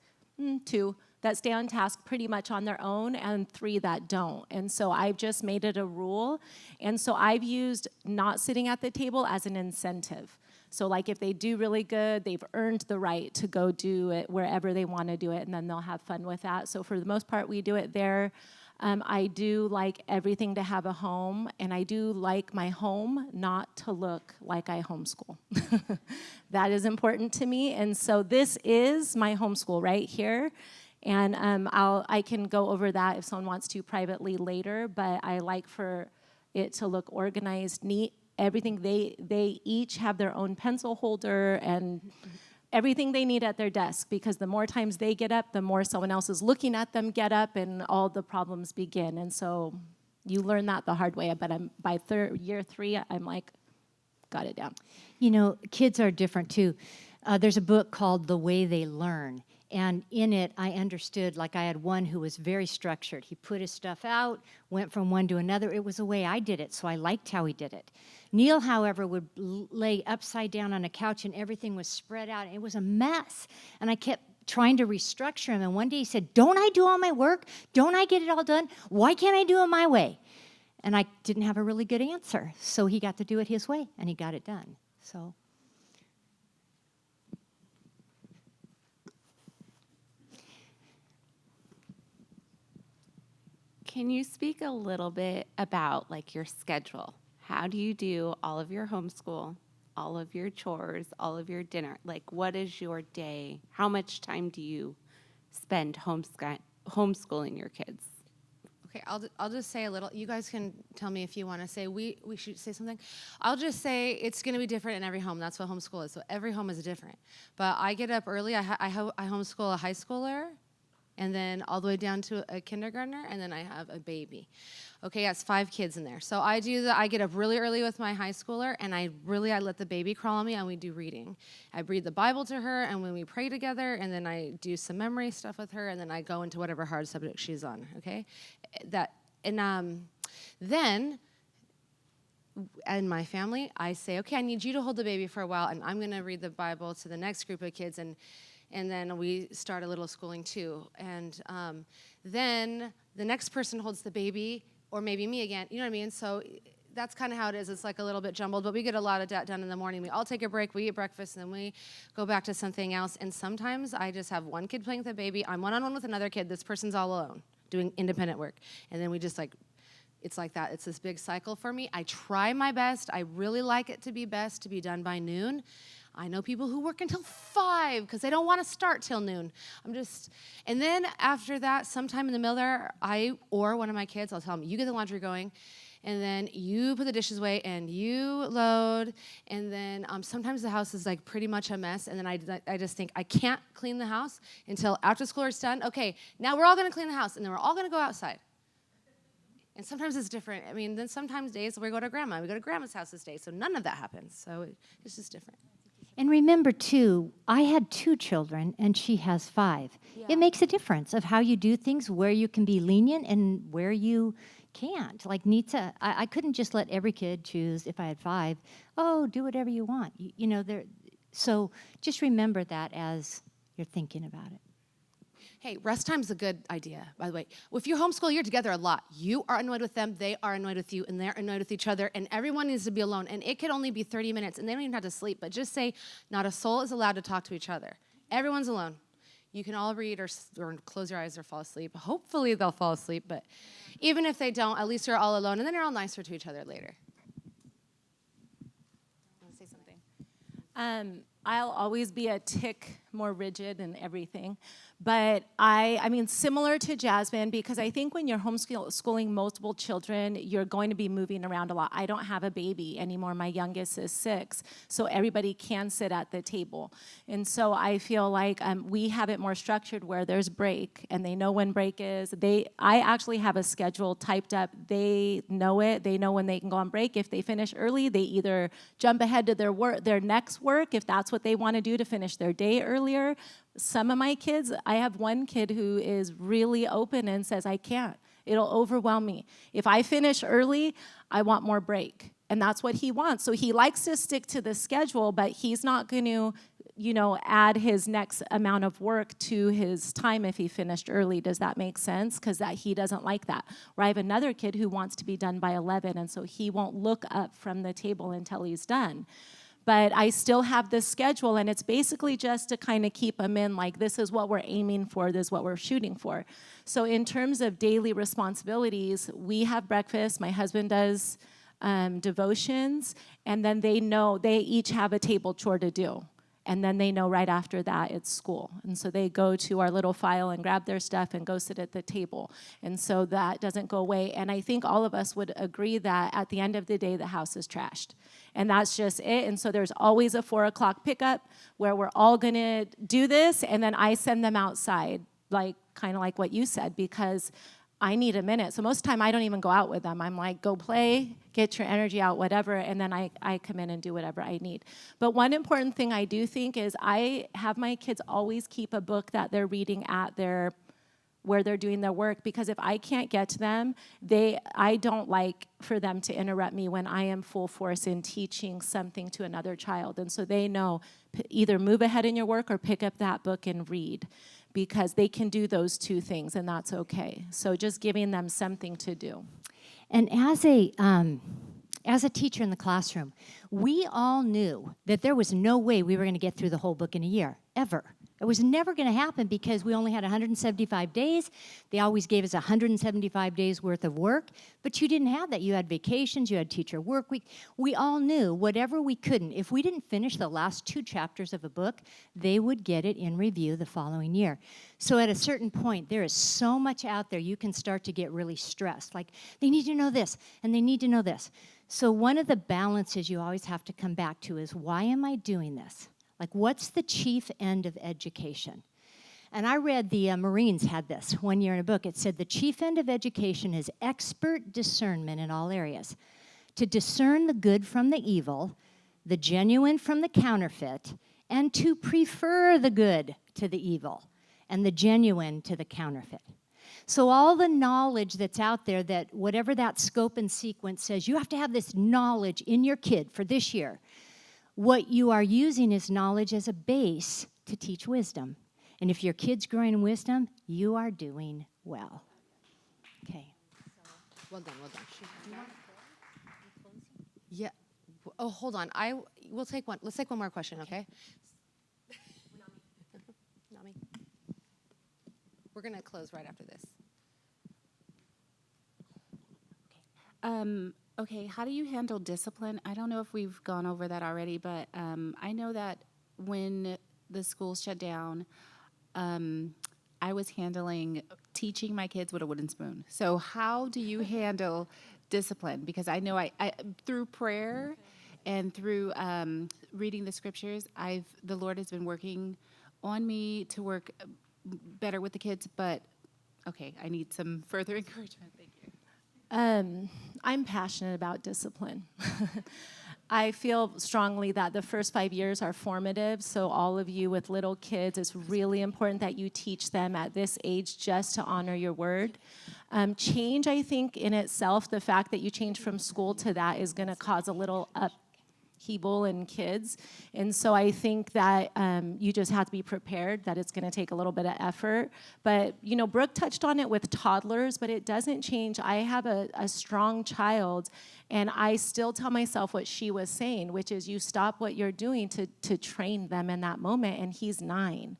2 that stay on task pretty much on their own, and 3 that don't. And so I've just made it a rule. And so I've used not sitting at the table as an incentive. So like if they do really good, they've earned the right to go do it wherever they want to do it, and then they'll have fun with that. So for the most part, we do it there. I do like everything to have a home, and I do like my home not to look like I homeschool. That is important to me, and so this is my homeschool right here. And I can go over that if someone wants to privately later, but I like for it to look organized, neat. Everything, they each have their own pencil holder and everything they need at their desk, because the more times they get up, the more someone else is looking at them get up, and all the problems begin. And so you learn that the hard way, but by year 3, I'm like, got it down. You know, kids are different too. There's a book called The Way They Learn. And in it, I understood, like I had one who was very structured. He put his stuff out, went from one to another. It was the way I did it, so I liked how he did it. Neil, however, would lay upside down on a couch and everything was spread out. It was a mess. And I kept trying to restructure him. And one day he said, don't I do all my work? Don't I get it all done? Why can't I do it my way? And I didn't have a really good answer. So he got to do it his way, and he got it done. So... Can you speak a little bit about like your schedule? How do you do all of your homeschool, all of your chores, all of your dinner? Like, what is your day? How much time do you spend homeschooling your kids? Okay, I'll just say a little. You guys can tell me if you want to say we should say something. I'll just say it's going to be different in every home. That's what homeschool is. So every home is different. But I get up early. I homeschool a high schooler, and then all the way down to a kindergartner, and then I have a baby. Okay, that's 5 kids in there. So I get up really early with my high schooler, and I let the baby crawl on me, and we do reading. I read the Bible to her, and when we pray together, and then I do some memory stuff with her, and then I go into whatever hard subject she's on, okay? Then, in my family, I say, okay, I need you to hold the baby for a while, and I'm gonna read the Bible to the next group of kids, and then we start a little schooling too. And then the next person holds the baby, or maybe me again, you know what I mean? So that's kind of how it is. It's like a little bit jumbled, but we get a lot of that done in the morning. We all take a break, we eat breakfast, and then we go back to something else. And sometimes I just have one kid playing with the baby. I'm one-on-one with another kid. This person's all alone doing independent work. And then we just it's like that. It's this big cycle for me. I try my best. I really like it to be best to be done by noon. I know people who work until 5 because they don't want to start till noon. And then after that, sometime in the middle there, I or one of my kids, I'll tell them, you get the laundry going, and then you put the dishes away, and you load, and then sometimes the house is like pretty much a mess, and then I just think, I can't clean the house until after school is done. Okay, now we're all going to clean the house, and then we're all going to go outside. And sometimes it's different. I mean, then sometimes days we go to grandma. We go to grandma's house this day, so none of that happens. So it's just different. And remember, too, I had 2 children, and she has 5. Yeah. It makes a difference of how you do things, where you can be lenient and where you can't. Like Nita, I couldn't just let every kid choose, if I had 5, do whatever you want. So just remember that as you're thinking about it. Hey, rest time's a good idea, by the way. If you homeschool, you're together a lot. You are annoyed with them, they are annoyed with you, and they're annoyed with each other, and everyone needs to be alone. And it could only be 30 minutes, and they don't even have to sleep, but just say, not a soul is allowed to talk to each other. Everyone's alone. You can all read or close your eyes or fall asleep. Hopefully they'll fall asleep, but even if they don't, at least you're all alone, and then you're all nicer to each other later. Want to say something? I'll always be a tick more rigid and everything. But I mean, similar to Jasmine, because I think when you're homeschooling multiple children, you're going to be moving around a lot. I don't have a baby anymore. My youngest is 6, so everybody can sit at the table. And so I feel like we have it more structured where there's break, and they know when break is. I actually have a schedule typed up. They know it. They know when they can go on break. If they finish early, they either jump ahead to their next work, if that's what they want to do to finish their day earlier. Some of my kids, I have one kid who is really open and says, I can't. It'll overwhelm me. If I finish early, I want more break. And that's what he wants. So he likes to stick to the schedule, but he's not going to, add his next amount of work to his time if he finished early. Does that make sense? Because he doesn't like that. Or I have another kid who wants to be done by 11, and so he won't look up from the table until he's done. But I still have this schedule, and it's basically just to kind of keep them in, like, this is what we're aiming for, this is what we're shooting for. So in terms of daily responsibilities, we have breakfast, my husband does devotions, and then they each have a table chore to do. And then they know right after that it's school. And so they go to our little file and grab their stuff and go sit at the table. And so that doesn't go away. And I think all of us would agree that at the end of the day, the house is trashed. And that's just it. And so there's always a 4 o'clock pickup where we're all going to do this. And then I send them outside, kind of like what you said, because I need a minute. So most of the time I don't even go out with them. I'm like, go play, get your energy out, whatever, and then I come in and do whatever I need. But one important thing I do think is I have my kids always keep a book that they're reading at where they're doing their work, because if I can't get to them, I don't like for them to interrupt me when I am full force in teaching something to another child. And so they know either move ahead in your work or pick up that book and read, because they can do those two things, and that's okay. So just giving them something to do. And as a teacher in the classroom, we all knew that there was no way we were going to get through the whole book in a year, ever. It was never going to happen because we only had 175 days. They always gave us 175 days worth of work, but you didn't have that. You had vacations, you had teacher work week. We all knew whatever we couldn't, if we didn't finish the last 2 chapters of a book, they would get it in review the following year. So at a certain point, there is so much out there, you can start to get really stressed. Like, they need to know this, and they need to know this. So one of the balances you always have to come back to is, why am I doing this? Like, what's the chief end of education? And I read the Marines had this one year in a book. It said the chief end of education is expert discernment in all areas. To discern the good from the evil, the genuine from the counterfeit, and to prefer the good to the evil, and the genuine to the counterfeit. So all the knowledge that's out there, that whatever that scope and sequence says, you have to have this knowledge in your kid for this year. What you are using is knowledge as a base to teach wisdom. And if your kid's growing in wisdom, you are doing well. Okay. Well done, well done. Yeah. Oh, hold on. Let's take one more question, okay? Nami. We're going to close right after this. Okay, how do you handle discipline? I don't know if we've gone over that already, but I know that when the school shut down, I was teaching my kids with a wooden spoon. So how do you handle discipline? Because I know I through prayer and through reading the scriptures, the Lord has been working on me to work better with the kids, but okay, I need some further encouragement. Thank you. I'm passionate about discipline. I feel strongly that the first 5 years are formative, so all of you with little kids, it's really important that you teach them at this age just to honor your word. Change, I think, in itself, the fact that you change from school to that is going to cause a little upheaval in kids. And so I think that you just have to be prepared that it's going to take a little bit of effort. But, Brooke touched on it with toddlers, but it doesn't change. I have a strong child, and I still tell myself what she was saying, which is you stop what you're doing to train them in that moment, and he's 9.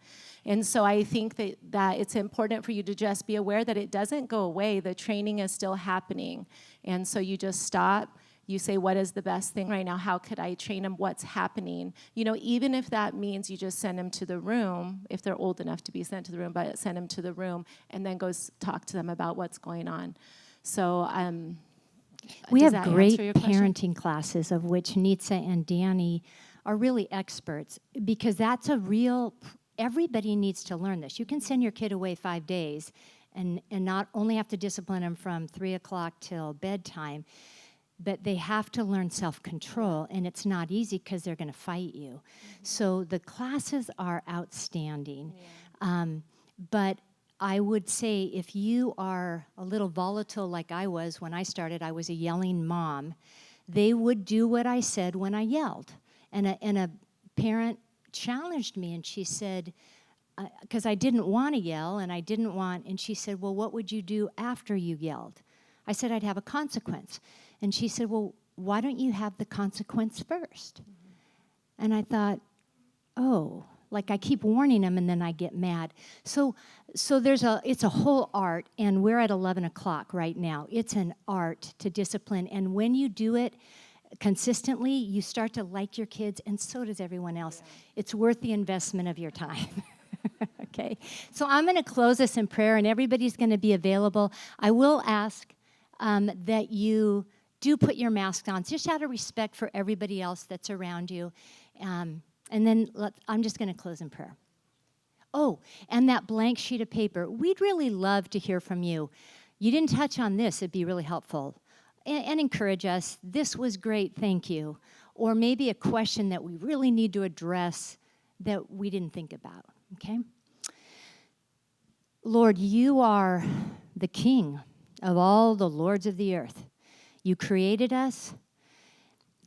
And so I think that it's important for you to just be aware that it doesn't go away. The training is still happening. And so you just stop, you say, what is the best thing right now? How could I train them? What's happening? You know, even if that means you just send them to the room, if they're old enough to be sent to the room, but send them to the room and then go talk to them about what's going on. So we does have that great answer your question? parenting classes of which Nitsa and Danny are really experts, because that's a real, everybody needs to learn this. You can send your kid away 5 days and not only have to discipline them from 3 o'clock till bedtime, but they have to learn self-control, and it's not easy because they're going to fight you. So the classes are outstanding. But I would say if you are a little volatile like I was when I started, I was a yelling mom, they would do what I said when I yelled. And a parent challenged me, and she said, because I didn't want to yell, and she said, well, what would you do after you yelled? I said, I'd have a consequence. And she said, well, why don't you have the consequence first? And I thought, oh, like I keep warning them and then I get mad. So it's a whole art, and we're at 11 o'clock right now. It's an art to discipline, and when you do it consistently, you start to like your kids, and so does everyone else. It's worth the investment of your time. Okay, so I'm going to close this in prayer, and everybody's going to be available. I will ask that you do put your mask on, just out of respect for everybody else that's around you. And then I'm just going to close in prayer. Oh, and that blank sheet of paper, we'd really love to hear from you. You didn't touch on this, it'd be really helpful. And encourage us, this was great, thank you. Or maybe a question that we really need to address that we didn't think about, okay? Lord, you are the King of all the lords of the earth. You created us.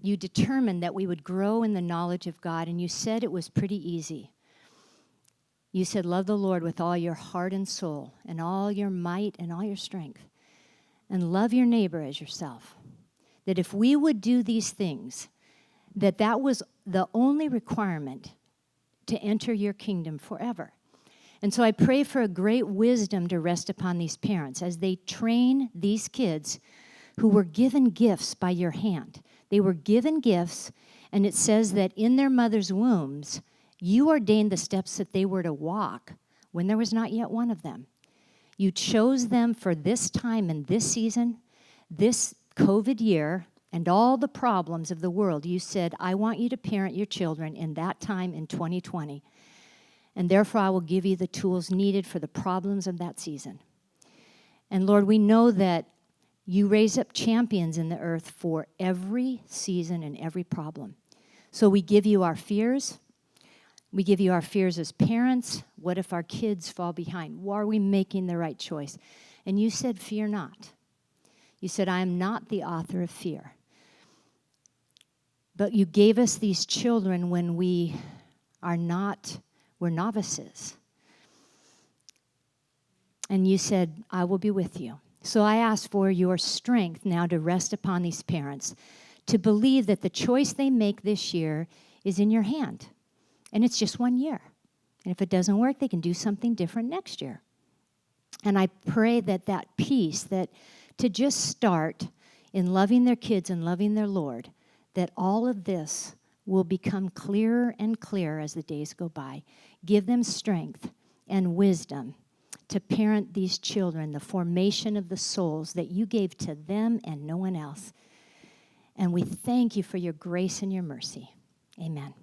You determined that we would grow in the knowledge of God, and you said it was pretty easy. You said, love the Lord with all your heart and soul, and all your might and all your strength, and love your neighbor as yourself. That if we would do these things, that was the only requirement to enter your kingdom forever. And so I pray for a great wisdom to rest upon these parents as they train these kids who were given gifts by your hand. They were given gifts, and it says that in their mother's wombs, you ordained the steps that they were to walk when there was not yet one of them. You chose them for this time and this season, this COVID year, and all the problems of the world. You said, I want you to parent your children in that time in 2020. And therefore, I will give you the tools needed for the problems of that season. And Lord, we know that you raise up champions in the earth for every season and every problem. So we give you our fears. We give you our fears as parents. What if our kids fall behind? Are we making the right choice? And you said, fear not. You said, I am not the author of fear. But you gave us these children when we're novices. And you said, I will be with you. So I ask for your strength now to rest upon these parents, to believe that the choice they make this year is in your hand. And it's just 1 year. And if it doesn't work, they can do something different next year. And I pray that peace, that to just start in loving their kids and loving their Lord, that all of this will become clearer and clearer as the days go by. Give them strength and wisdom to parent these children, the formation of the souls that you gave to them and no one else. And we thank you for your grace and your mercy. Amen.